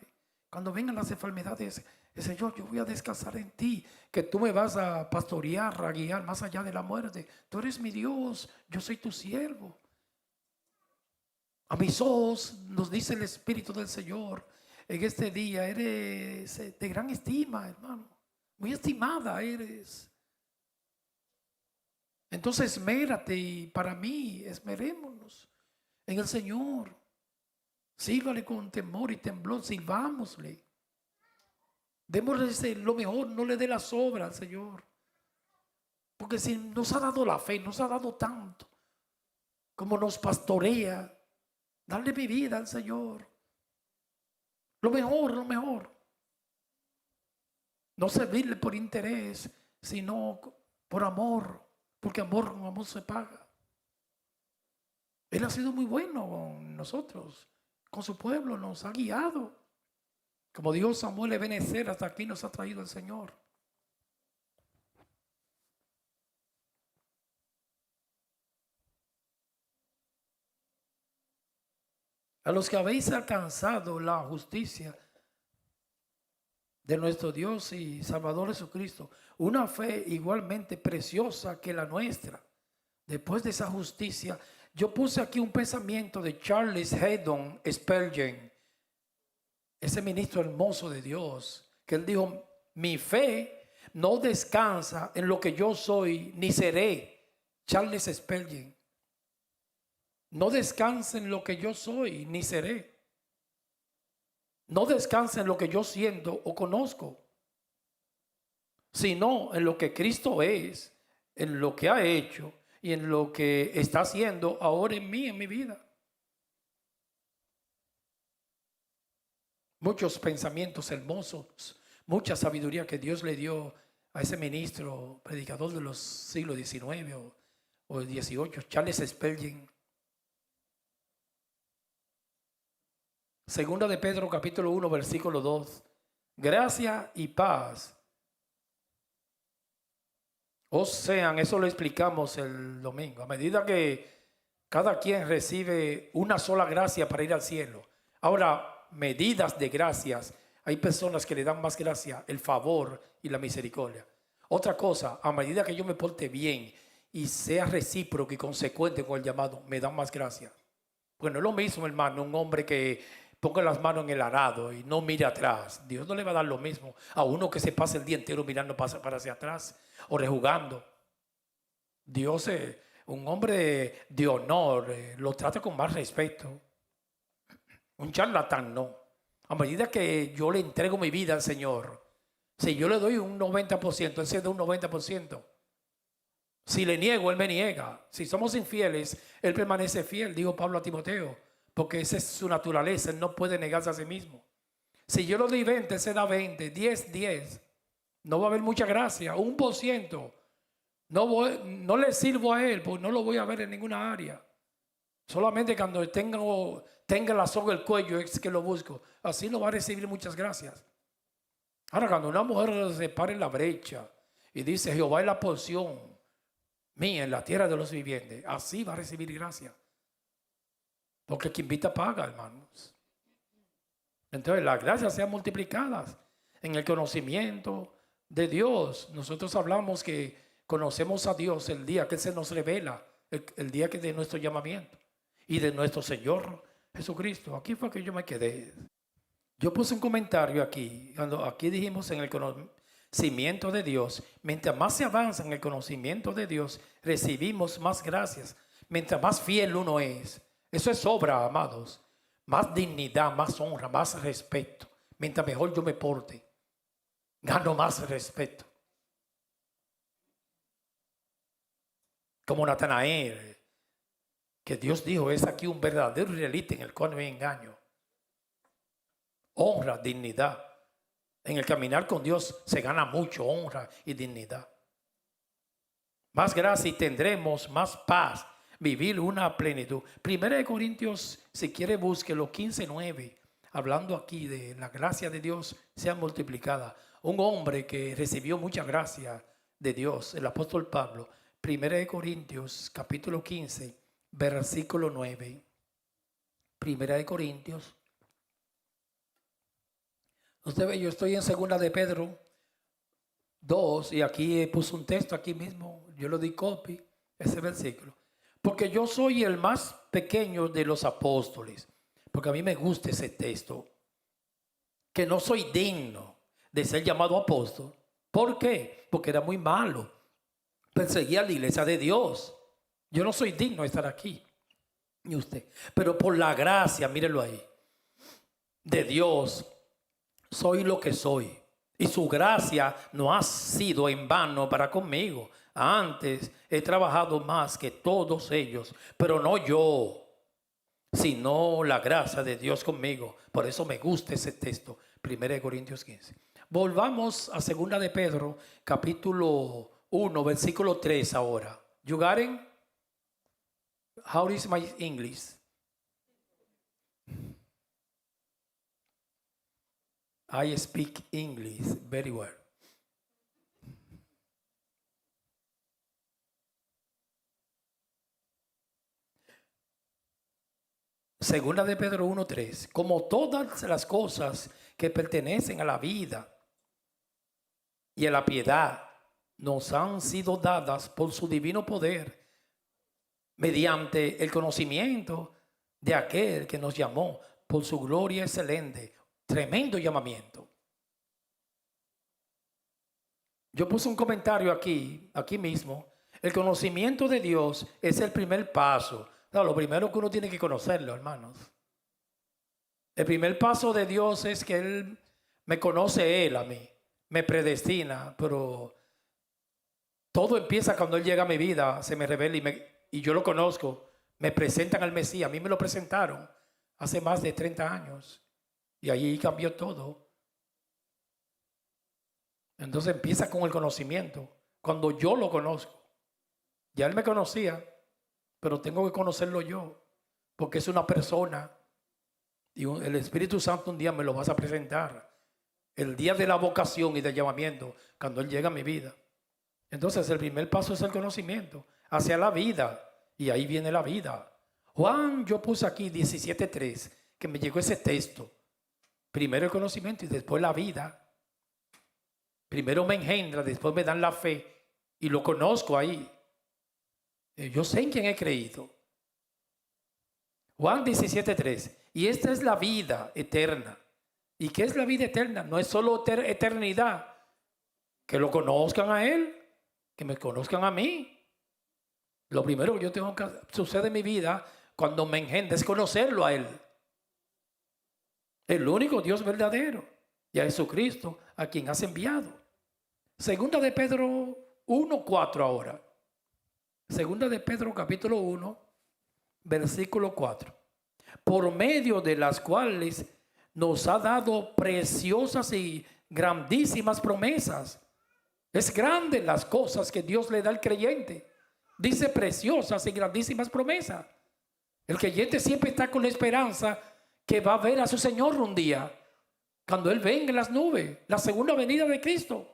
Cuando vengan las enfermedades, Señor, yo voy a descansar en ti, que tú me vas a pastorear, a guiar más allá de la muerte. Tú eres mi Dios, yo soy tu siervo. A mis ojos, nos dice el Espíritu del Señor, en este día eres de gran estima, hermano. Muy estimada eres. Entonces esmérate, y para mí, esmerémonos en el Señor. Sírvale con temor y temblor, sirvámosle. Démosle lo mejor, no le dé las obras al Señor. Porque si nos ha dado la fe, nos ha dado tanto, como nos pastorea, darle mi vida al Señor. Lo mejor, lo mejor. No servirle por interés, sino por amor, porque amor con amor se paga. Él ha sido muy bueno con nosotros, con su pueblo, nos ha guiado. Como Dios Samuel Ebenezer, hasta aquí nos ha traído el Señor. A los que habéis alcanzado la justicia de nuestro Dios y Salvador Jesucristo, una fe igualmente preciosa que la nuestra. Después de esa justicia, yo puse aquí un pensamiento de Charles Haddon Spurgeon, ese ministro hermoso de Dios, que él dijo: mi fe no descansa en lo que yo soy ni seré. Charles Spurgeon. No descansa en lo que yo soy ni seré. No descansa en lo que yo siento o conozco, sino en lo que Cristo es, en lo que ha hecho y en lo que está haciendo ahora en mí, en mi vida. Muchos pensamientos hermosos, mucha sabiduría que Dios le dio a ese ministro, predicador de los siglos XIX o XVIII, Charles Spurgeon. Segunda de Pedro capítulo 1 versículo 2. Gracia y paz os sean, eso lo explicamos el domingo, a medida que cada quien recibe una sola gracia para ir al cielo. Ahora, medidas de gracias. Hay personas que le dan más gracia, el favor y la misericordia. Otra cosa, a medida que yo me porte bien y sea recíproco y consecuente con el llamado, me dan más gracia. Bueno, es lo mismo, hermano, un hombre que ponga las manos en el arado y no mire atrás. Dios no le va a dar lo mismo a uno que se pasa el día entero mirando para hacia atrás o rejugando. Dios, un hombre de honor, lo trata con más respeto. Un charlatán no. A medida que yo le entrego mi vida al Señor, si yo le doy un 90%, Él se da un 90%. Si le niego, Él me niega. Si somos infieles, Él permanece fiel, dijo Pablo a Timoteo, porque esa es su naturaleza. Él no puede negarse a sí mismo. Si yo le doy 20, Él se da 20, 10, 10. No va a haber mucha gracia, 1%. No le sirvo a Él, porque no lo voy a ver en ninguna área. Solamente cuando tenga la soga el cuello es que lo busco. Así no va a recibir muchas gracias. Ahora, cuando una mujer se para en la brecha y dice: Jehová es la porción mía en la tierra de los vivientes, así va a recibir gracia. Porque quien invita paga, hermanos. Entonces las gracias sean multiplicadas en el conocimiento de Dios. Nosotros hablamos que conocemos a Dios el día que Él se nos revela, el día que de nuestro llamamiento y de nuestro Señor Jesucristo. Aquí fue que yo me quedé. Yo puse un comentario aquí, cuando aquí dijimos en el conocimiento de Dios. Mientras más se avanza en el conocimiento de Dios, recibimos más gracias. Mientras más fiel uno es, eso es obra, amados. Más dignidad, más honra, más respeto. Mientras mejor yo me porte, gano más respeto. Como Natanael, que Dios dijo: es aquí un verdadero israelita en el cual no hay engaño. Honra, dignidad. En el caminar con Dios se gana mucho honra y dignidad. Más gracia y tendremos más paz. Vivir una plenitud. Primera de Corintios, si quiere búsquelo, 15:9. Hablando aquí de la gracia de Dios sea multiplicada. Un hombre que recibió mucha gracia de Dios, el apóstol Pablo. Primera de Corintios, capítulo 15, versículo 9. Primera de Corintios. Usted ve, yo estoy en segunda de Pedro 2 y aquí puse un texto aquí mismo. Yo lo di copy, ese versículo. Porque yo soy el más pequeño de los apóstoles. Porque a mí me gusta ese texto. Que no soy digno de ser llamado apóstol. ¿Por qué? Porque era muy malo. Perseguía a la iglesia de Dios. Yo no soy digno de estar aquí. Ni usted. Pero por la gracia, mírelo ahí, de Dios, soy lo que soy. Y su gracia no ha sido en vano para conmigo. Antes he trabajado más que todos ellos, pero no yo, sino la gracia de Dios conmigo. Por eso me gusta ese texto, 1 Corintios 15. Volvamos a 2 de Pedro, capítulo 1, versículo 3 ahora. You got it? How is my English? I speak English very well. Segunda de Pedro 1:3. Como todas las cosas que pertenecen a la vida y a la piedad nos han sido dadas por su divino poder, mediante el conocimiento de aquel que nos llamó por su gloria excelente. Tremendo llamamiento. Yo puse un comentario aquí mismo. El conocimiento de Dios es el primer paso. No, lo primero que uno tiene que conocerlo, hermanos. El primer paso de Dios es que Él me conoce, Él a mí, me predestina, pero todo empieza cuando Él llega a mi vida, se me revela y yo lo conozco. Me presentan al Mesías, a mí me lo presentaron hace más de 30 años y allí cambió todo. Entonces empieza con el conocimiento. Cuando yo lo conozco, ya Él me conocía, pero tengo que conocerlo yo, porque es una persona y el Espíritu Santo un día me lo vas a presentar. El día de la vocación y del llamamiento, cuando Él llega a mi vida. Entonces el primer paso es el conocimiento hacia la vida, y ahí viene la vida. Juan, yo puse aquí 17:3, que me llegó ese texto. Primero el conocimiento y después la vida. Primero me engendra, después me dan la fe y lo conozco ahí. Yo sé en quién he creído. Juan 17:3. Y esta es la vida eterna. ¿Y qué es la vida eterna? No es solo eternidad. Que lo conozcan a Él, que me conozcan a mí. Lo primero que yo tengo que suceder en mi vida cuando me engendra es conocerlo a Él. El único Dios verdadero. Y a Jesucristo, a quien has enviado. Segunda de Pedro 1:4 ahora. Segunda de Pedro capítulo 1, versículo 4. Por medio de las cuales nos ha dado preciosas y grandísimas promesas. Es grande las cosas que Dios le da al creyente. Dice preciosas y grandísimas promesas. El creyente siempre está con la esperanza que va a ver a su Señor un día, cuando Él venga en las nubes, la segunda venida de Cristo.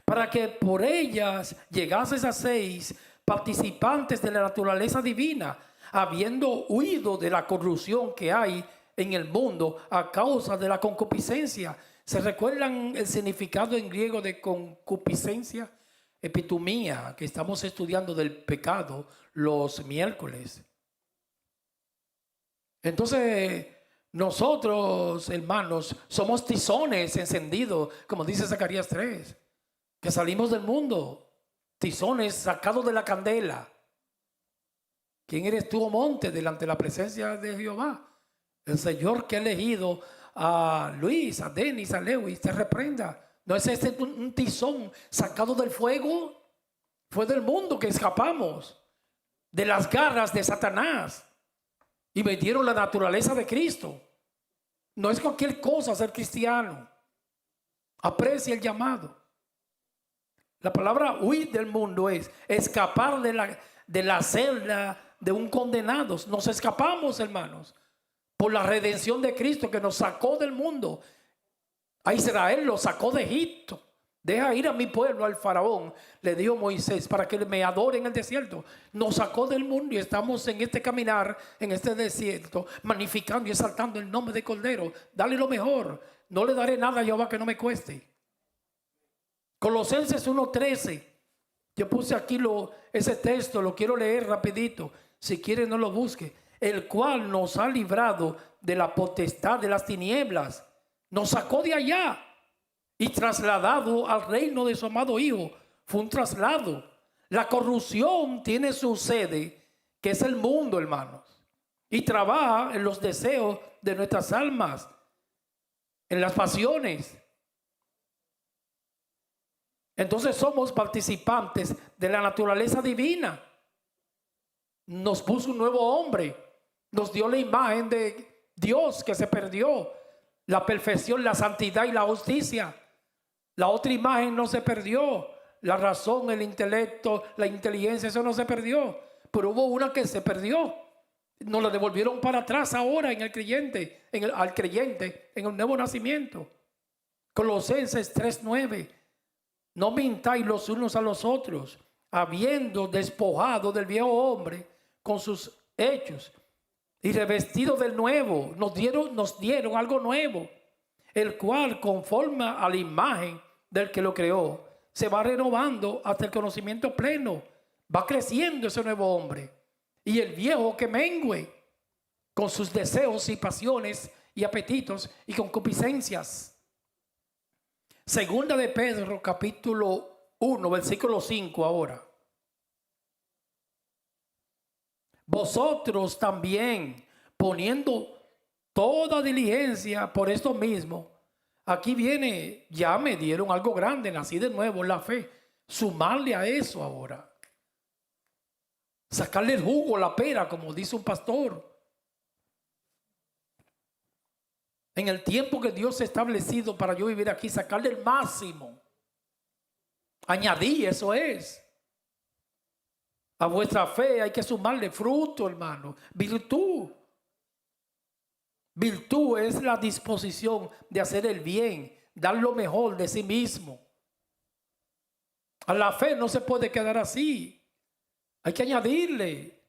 Para que por ellas llegases a seis participantes de la naturaleza divina, habiendo huido de la corrupción que hay en el mundo a causa de la concupiscencia. ¿Se recuerdan el significado en griego de concupiscencia? Epitumía, que estamos estudiando del pecado los miércoles. Entonces, nosotros, hermanos, somos tizones encendidos, como dice Zacarías 3, que salimos del mundo, tizones sacados de la candela. ¿Quién eres tú, oh monte, delante de la presencia de Jehová? El Señor que ha elegido a Luis, a Denis, a Lewis, te reprenda. ¿No es este un tizón sacado del fuego? Fue del mundo que escapamos, de las garras de Satanás, y me dieron la naturaleza de Cristo. No es cualquier cosa ser cristiano. Aprecia el llamado. La palabra huir del mundo es escapar de la celda de un condenado. Nos escapamos, hermanos, por la redención de Cristo que nos sacó del mundo. A Israel lo sacó de Egipto. Deja ir a mi pueblo, al faraón, le dio Moisés, para que me adore en el desierto. Nos sacó del mundo y estamos en este caminar, en este desierto, magnificando y exaltando el nombre de Cordero. Dale lo mejor. No le daré nada a Jehová que no me cueste. Colosenses 1:13. Yo puse aquí ese texto, lo quiero leer rapidito. Si quiere no lo busque. El cual nos ha librado de la potestad de las tinieblas. Nos sacó de allá y trasladado al reino de su amado Hijo. Fue un traslado. La corrupción tiene su sede, que es el mundo, hermanos. Y trabaja en los deseos de nuestras almas, en las pasiones. Entonces somos participantes de la naturaleza divina. Nos puso un nuevo hombre. Nos dio la imagen de Dios que se perdió. La perfección, la santidad y la justicia. La otra imagen no se perdió. La razón, el intelecto, la inteligencia, eso no se perdió. Pero hubo una que se perdió. Nos la devolvieron para atrás ahora en el creyente, al creyente, en el nuevo nacimiento. Colosenses 3:9. No mintáis los unos a los otros, habiendo despojado del viejo hombre con sus hechos. Y revestidos del nuevo, nos dieron algo nuevo, el cual, conforme a la imagen del que lo creó, se va renovando hasta el conocimiento pleno. Va creciendo ese nuevo hombre. Y el viejo que mengue con sus deseos y pasiones y apetitos y concupiscencias. Segunda de Pedro, capítulo 1, versículo 5 ahora. Vosotros también, poniendo toda diligencia por esto mismo. Aquí viene, ya me dieron algo grande, nací de nuevo en la fe. Sumarle a eso ahora. Sacarle el jugo a la pera, como dice un pastor. En el tiempo que Dios ha establecido para yo vivir aquí, sacarle el máximo. Añadir, eso es. A vuestra fe hay que sumarle fruto, hermano. Virtud. Virtud es la disposición de hacer el bien, dar lo mejor de sí mismo. A la fe no se puede quedar así. Hay que añadirle.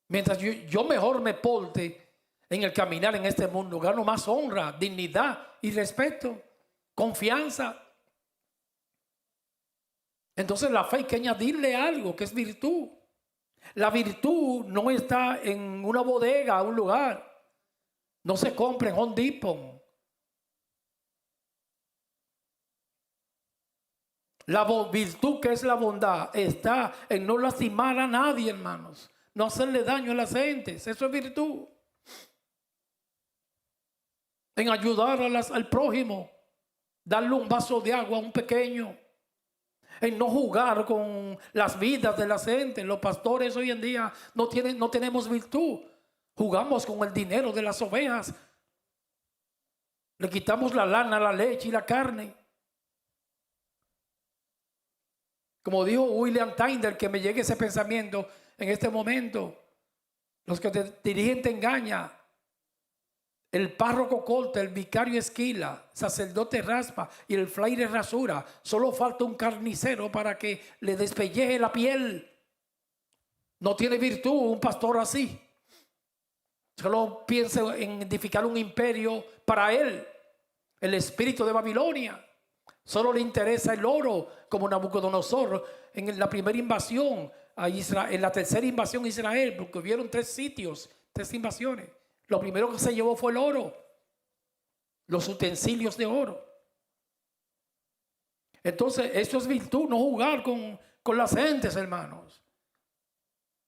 Mientras yo mejor me porte en el caminar en este mundo, gano más honra, dignidad y respeto, confianza. Entonces la fe hay que añadirle algo que es virtud. La virtud no está en una bodega, un lugar. No se compra en Home Depot. La virtud, que es la bondad, está en no lastimar a nadie, hermanos. No hacerle daño a las gentes. Eso es virtud. En ayudar al prójimo. Darle un vaso de agua a un pequeño. En no jugar con las vidas de la gente. Los pastores hoy en día no tenemos virtud. Jugamos con el dinero de las ovejas. Le quitamos la lana, la leche y la carne. Como dijo William Tyndale, que me llegue ese pensamiento en este momento. Los que te dirigen te engañan. El párroco corta, el vicario esquila, sacerdote raspa y el fraile rasura. Solo falta un carnicero para que le despelleje la piel. No tiene virtud un pastor así. Solo piensa en edificar un imperio para él. El espíritu de Babilonia. Solo le interesa el oro, como Nabucodonosor en la primera invasión a Israel, en la tercera invasión a Israel, porque hubieron 3 sitios, 3 invasiones. Lo primero que se llevó fue el oro, los utensilios de oro. Entonces, eso es virtud, no jugar con las gentes, hermanos.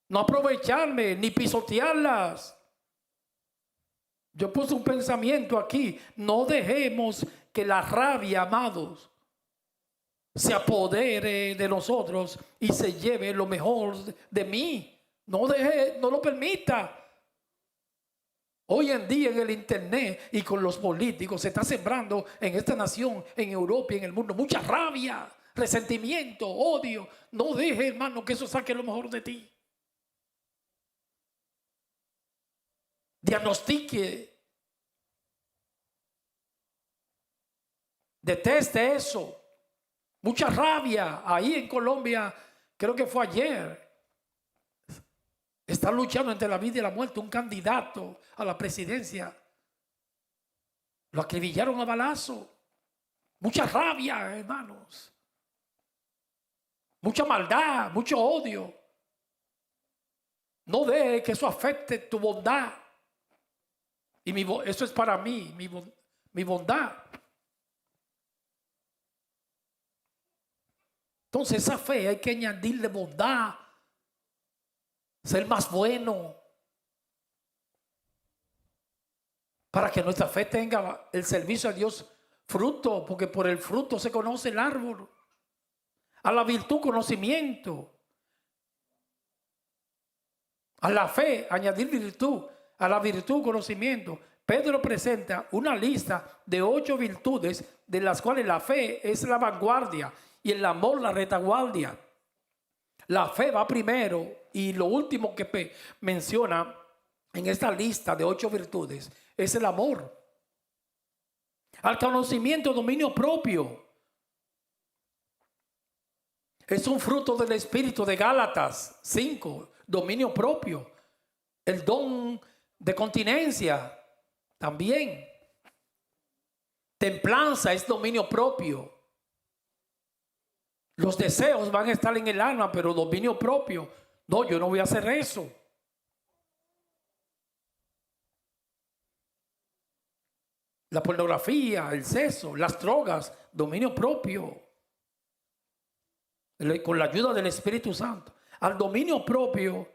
No aprovecharme ni pisotearlas. Yo puse un pensamiento aquí. No dejemos que la rabia, amados, se apodere de nosotros y se lleve lo mejor de mí. No lo permita. Hoy en día en el internet y con los políticos se está sembrando en esta nación, en Europa y en el mundo mucha rabia, resentimiento, odio. No deje, hermano, que eso saque lo mejor de ti. Diagnostique. Deteste eso. Mucha rabia. Ahí en Colombia, creo que fue ayer, está luchando entre la vida y la muerte un candidato a la presidencia. Lo acribillaron a balazo. Mucha rabia, hermanos. Mucha maldad, mucho odio. No deje que eso afecte tu bondad. Y eso es para mí, mi bondad. Entonces esa fe hay que añadirle bondad. Ser más bueno. Para que nuestra fe tenga el servicio a Dios fruto. Porque por el fruto se conoce el árbol. A la virtud, conocimiento. A la fe, añadir virtud. A la virtud, conocimiento. Pedro presenta una lista de 8 virtudes, de las cuales la fe es la vanguardia y el amor la retaguardia. La fe va primero, y lo último que menciona en esta lista de 8 virtudes es el amor. Al conocimiento, dominio propio. Es un fruto del Espíritu de Gálatas 5, dominio propio. El don de continencia también. Templanza es dominio propio. Los deseos van a estar en el alma, pero dominio propio. No, yo no voy a hacer eso. La pornografía, el sexo, las drogas, dominio propio. Con la ayuda del Espíritu Santo. Al dominio propio,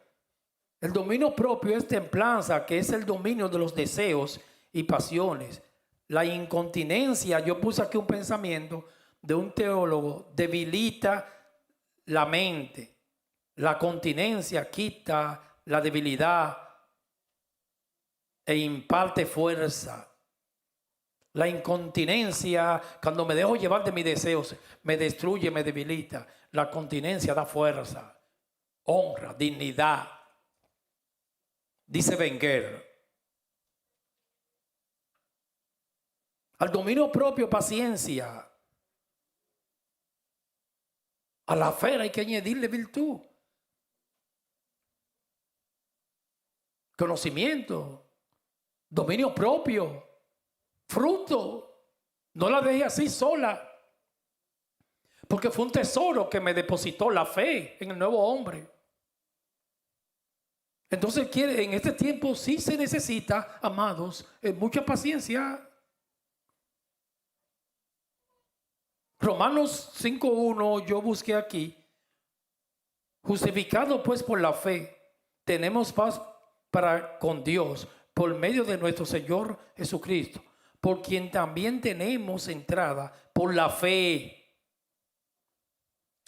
el dominio propio es templanza, que es el dominio de los deseos y pasiones. La incontinencia, yo puse aquí un pensamiento de un teólogo, debilita la mente. La continencia quita la debilidad e imparte fuerza. La incontinencia, cuando me dejo llevar de mis deseos, me destruye, me debilita. La continencia da fuerza, honra, dignidad. Dice Wenger. Al dominio propio, paciencia. A la fe hay que añadirle virtud. Conocimiento. Dominio propio. Fruto. No la dejé así sola. Porque fue un tesoro que me depositó la fe en el nuevo hombre. Entonces en este tiempo sí se necesita, amados, mucha paciencia. Romanos 5:1 yo busqué aquí. Justificado pues por la fe, tenemos paz para con Dios por medio de nuestro Señor Jesucristo, por quien también tenemos entrada por la fe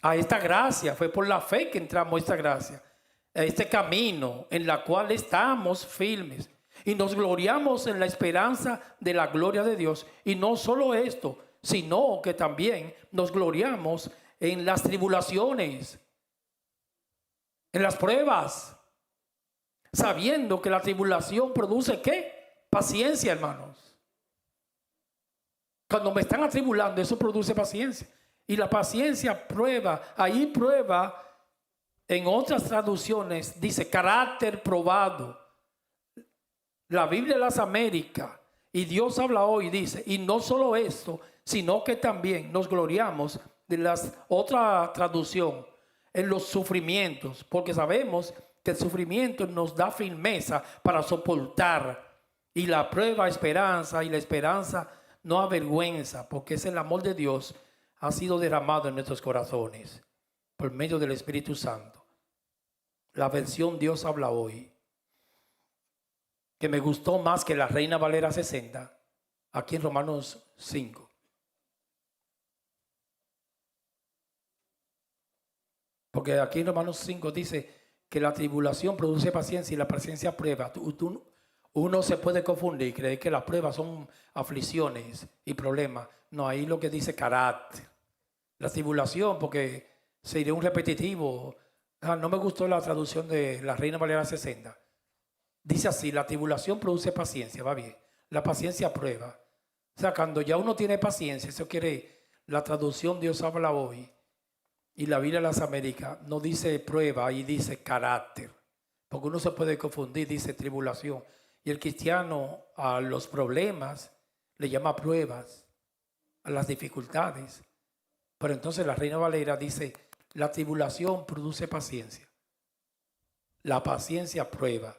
a esta gracia. Fue por la fe que entramos a esta gracia, a este camino en la cual estamos firmes y nos gloriamos en la esperanza de la gloria de Dios. Y no solo esto, sino que también nos gloriamos en las tribulaciones, en las pruebas, sabiendo que la tribulación produce ¿qué? Paciencia, hermanos. Cuando me están atribulando, eso produce paciencia. Y la paciencia prueba, ahí prueba, en otras traducciones dice carácter probado. La Biblia de las Américas, y Dios habla hoy, dice, y no solo esto, sino que también nos gloriamos de las otra traducción en los sufrimientos, porque sabemos que el sufrimiento nos da firmeza para soportar, y la prueba esperanza, y la esperanza no avergüenza, porque es el amor de Dios ha sido derramado en nuestros corazones por medio del Espíritu Santo. La versión Dios habla hoy, que me gustó más que la Reina Valera 60, aquí en Romanos 5. Porque aquí en Romanos 5 dice que la tribulación produce paciencia y la paciencia prueba. Uno se puede confundir y creer que las pruebas son aflicciones y problemas. No, ahí lo que dice carácter. La tribulación, porque sería un repetitivo. No me gustó la traducción de la Reina Valera 60. Dice así, la tribulación produce paciencia, va bien. La paciencia prueba. O sea, cuando ya uno tiene paciencia, eso quiere, la traducción Dios habla hoy, y la Biblia de las Américas no dice prueba, ahí dice carácter. Porque uno se puede confundir, dice tribulación. Y el cristiano a los problemas le llama pruebas, a las dificultades. Pero entonces la Reina Valera dice, la tribulación produce paciencia. La paciencia prueba.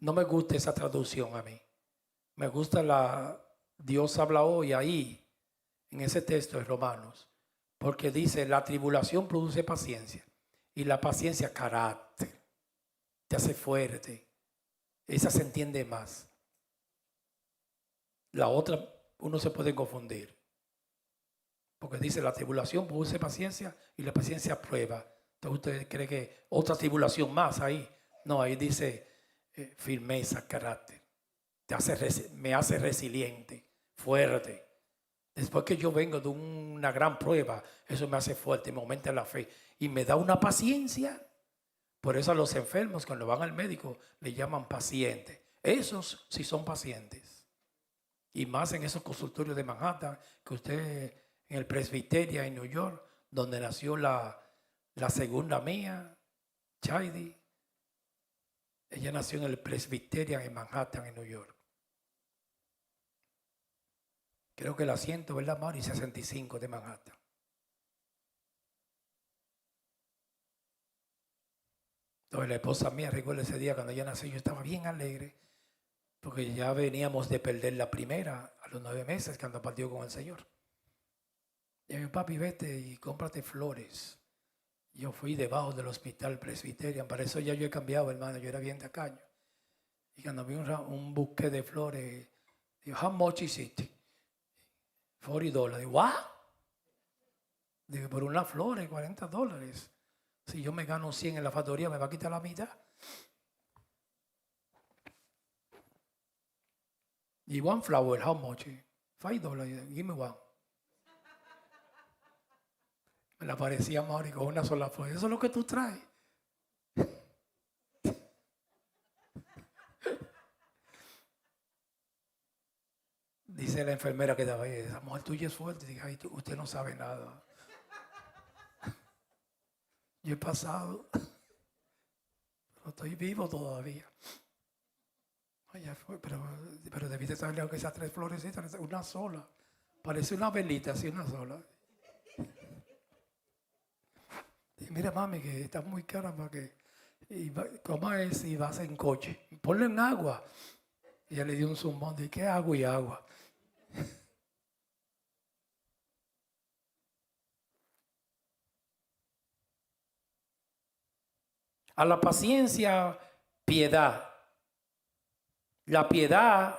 No me gusta esa traducción a mí. Me gusta Dios habla hoy ahí, en ese texto de Romanos. Porque dice, la tribulación produce paciencia. Y la paciencia carácter. Te hace fuerte. Esa se entiende más. La otra, uno se puede confundir. Porque dice, la tribulación produce paciencia y la paciencia prueba. Entonces usted cree que otra tribulación más ahí. No, ahí dice firmeza, carácter. Me hace resiliente, fuerte. Después que yo vengo de una gran prueba, eso me hace fuerte, me aumenta la fe y me da una paciencia. Por eso a los enfermos cuando van al médico le llaman pacientes. Esos sí son pacientes. Y más en esos consultorios de Manhattan que usted en el Presbiterio en New York, donde nació la segunda mía, Chaidi. Ella nació en el Presbyterian en Manhattan, en New York. Creo que el asiento, ¿verdad, Mari? 65 de Manhattan. Entonces la esposa mía, recuerdo ese día cuando ella nació, yo estaba bien alegre, porque ya veníamos de perder la primera a los 9 meses cuando partió con el Señor. Y mi papi, vete y cómprate flores. Yo fui debajo del hospital Presbyterian, para eso ya yo he cambiado, hermano, yo era bien tacaño. Y cuando vi un buque de flores, digo, how much is it? $40. Digo, ¿what? Digo, por unas flores, $40. Si yo me gano 100 en la factoría, ¿me va a quitar la mitad? Y one flower, how much? $5. Give me one. Me la parecía Mauri con una sola flor. Eso es lo que tú traes. Dice la enfermera que estaba ahí, esa mujer tuya es fuerte. Dice, ay, usted no sabe nada. Yo he pasado, pero estoy vivo todavía. Ay, pero debiste saberle aunque esas 3 florecitas, una sola. Parece una velita, así una sola. Y mira, mami, que está muy cara para que coma es y vas en coche. Ponle en agua. Y ella le dio un zumbón de ¿qué agua y agua? A la paciencia, piedad. La piedad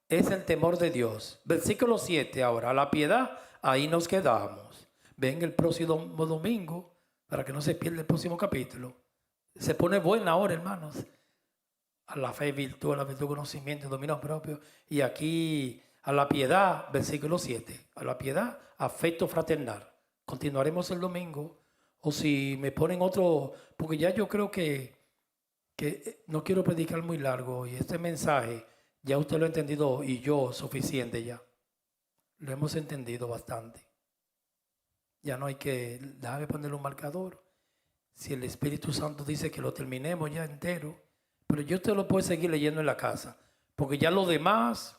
es el temor de Dios. Versículo 7 ahora. A la piedad, ahí nos quedamos. Ven el próximo domingo, para que no se pierda el próximo capítulo. Se pone buena ahora, hermanos. A la fe, virtud, a la virtud, conocimiento, dominio propio. Y aquí, a la piedad, versículo 7. A la piedad, afecto fraternal. Continuaremos el domingo. O si me ponen otro, porque ya yo creo que no quiero predicar muy largo. Y este mensaje, ya usted lo ha entendido y yo suficiente ya. Lo hemos entendido bastante. Ya no hay que, déjame ponerle un marcador. Si el Espíritu Santo dice que lo terminemos ya entero, pero yo usted lo puede seguir leyendo en la casa, porque ya lo demás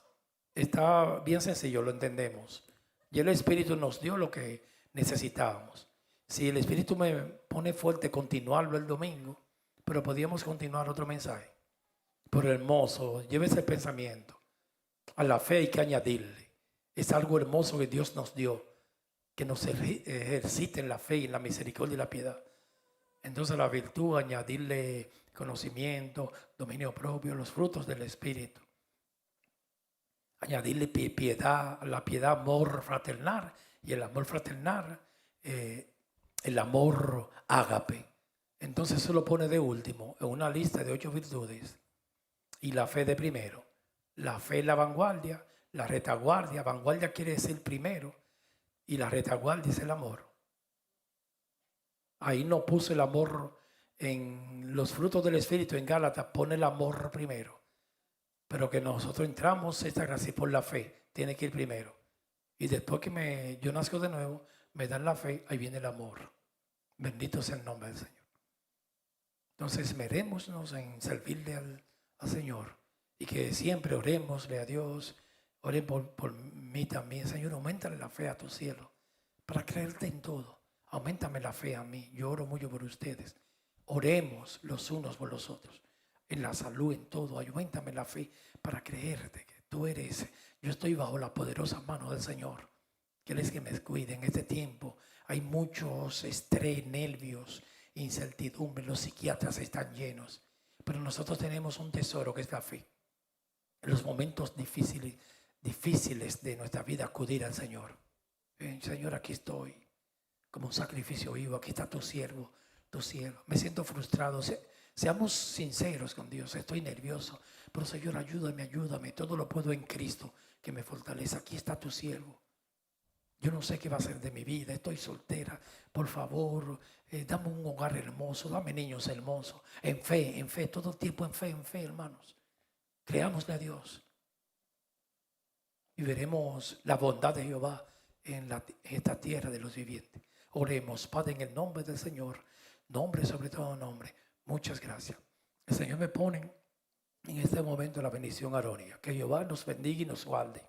está bien sencillo, lo entendemos. Ya el Espíritu nos dio lo que necesitábamos. Si el Espíritu me pone fuerte continuarlo el domingo, pero podíamos continuar otro mensaje. Pero hermoso, lleve ese pensamiento. A la fe hay que añadirle. Es algo hermoso que Dios nos dio, que nos ejercite en la fe y en la misericordia y la piedad. Entonces la virtud, añadirle conocimiento, dominio propio, los frutos del Espíritu. Añadirle piedad, la piedad, amor fraternal, y el amor fraternal, el amor ágape. Entonces se lo pone de último en una lista de 8 virtudes. Y la fe de primero. La fe es la vanguardia, la retaguardia. Vanguardia quiere decir primero y la retaguardia es el amor. Ahí no puso el amor en los frutos del Espíritu, en Gálatas, pone el amor primero. Pero que nosotros entramos esta gracia por la fe, tiene que ir primero. Y después que yo nazco de nuevo, me dan la fe, ahí viene el amor. Bendito sea el nombre del Señor. Entonces, esmerémonos en servirle al Señor. Y que siempre orémosle a Dios. Oren por mí también. Señor, aumentale la fe a tu cielo para creerte en todo. Aumentame la fe a mí. Yo oro mucho por ustedes. Oremos los unos por los otros. En la salud, en todo. Aumentame la fe para creerte que tú eres. Yo estoy bajo la poderosa mano del Señor. Que Él es que me cuide en este tiempo. Hay muchos estrés, nervios, incertidumbre. Los psiquiatras están llenos. Pero nosotros tenemos un tesoro que es la fe. En los momentos difíciles de nuestra vida, acudir al Señor. Señor, aquí estoy. Como un sacrificio vivo, aquí está tu siervo, tu siervo. Me siento frustrado. Seamos sinceros con Dios. Estoy nervioso. Pero Señor, ayúdame. Todo lo puedo en Cristo que me fortalece. Aquí está tu siervo. Yo no sé qué va a ser de mi vida. Estoy soltera. Por favor, dame un hogar hermoso. Dame niños hermosos. En fe. Todo el tiempo en fe, hermanos. Creámosle a Dios. Y veremos la bondad de Jehová en esta tierra de los vivientes. Oremos, Padre, en el nombre del Señor, nombre sobre todo nombre. Muchas gracias. El Señor me pone en este momento la bendición arónica. Que Jehová nos bendiga y nos guarde.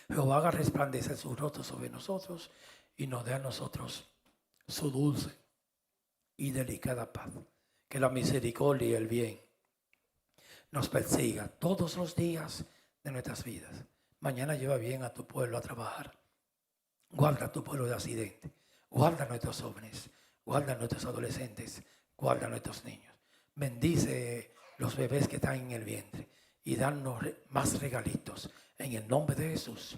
Jehová haga resplandecer su rostro sobre nosotros y nos dé a nosotros su dulce y delicada paz. Que la misericordia y el bien nos persiga todos los días de nuestras vidas. Mañana lleva bien a tu pueblo a trabajar. Guarda a tu pueblo de accidentes. Guarda a nuestros jóvenes. Guarda a nuestros adolescentes. Guarda a nuestros niños. Bendice los bebés que están en el vientre y danos más regalitos. En el nombre de Jesús.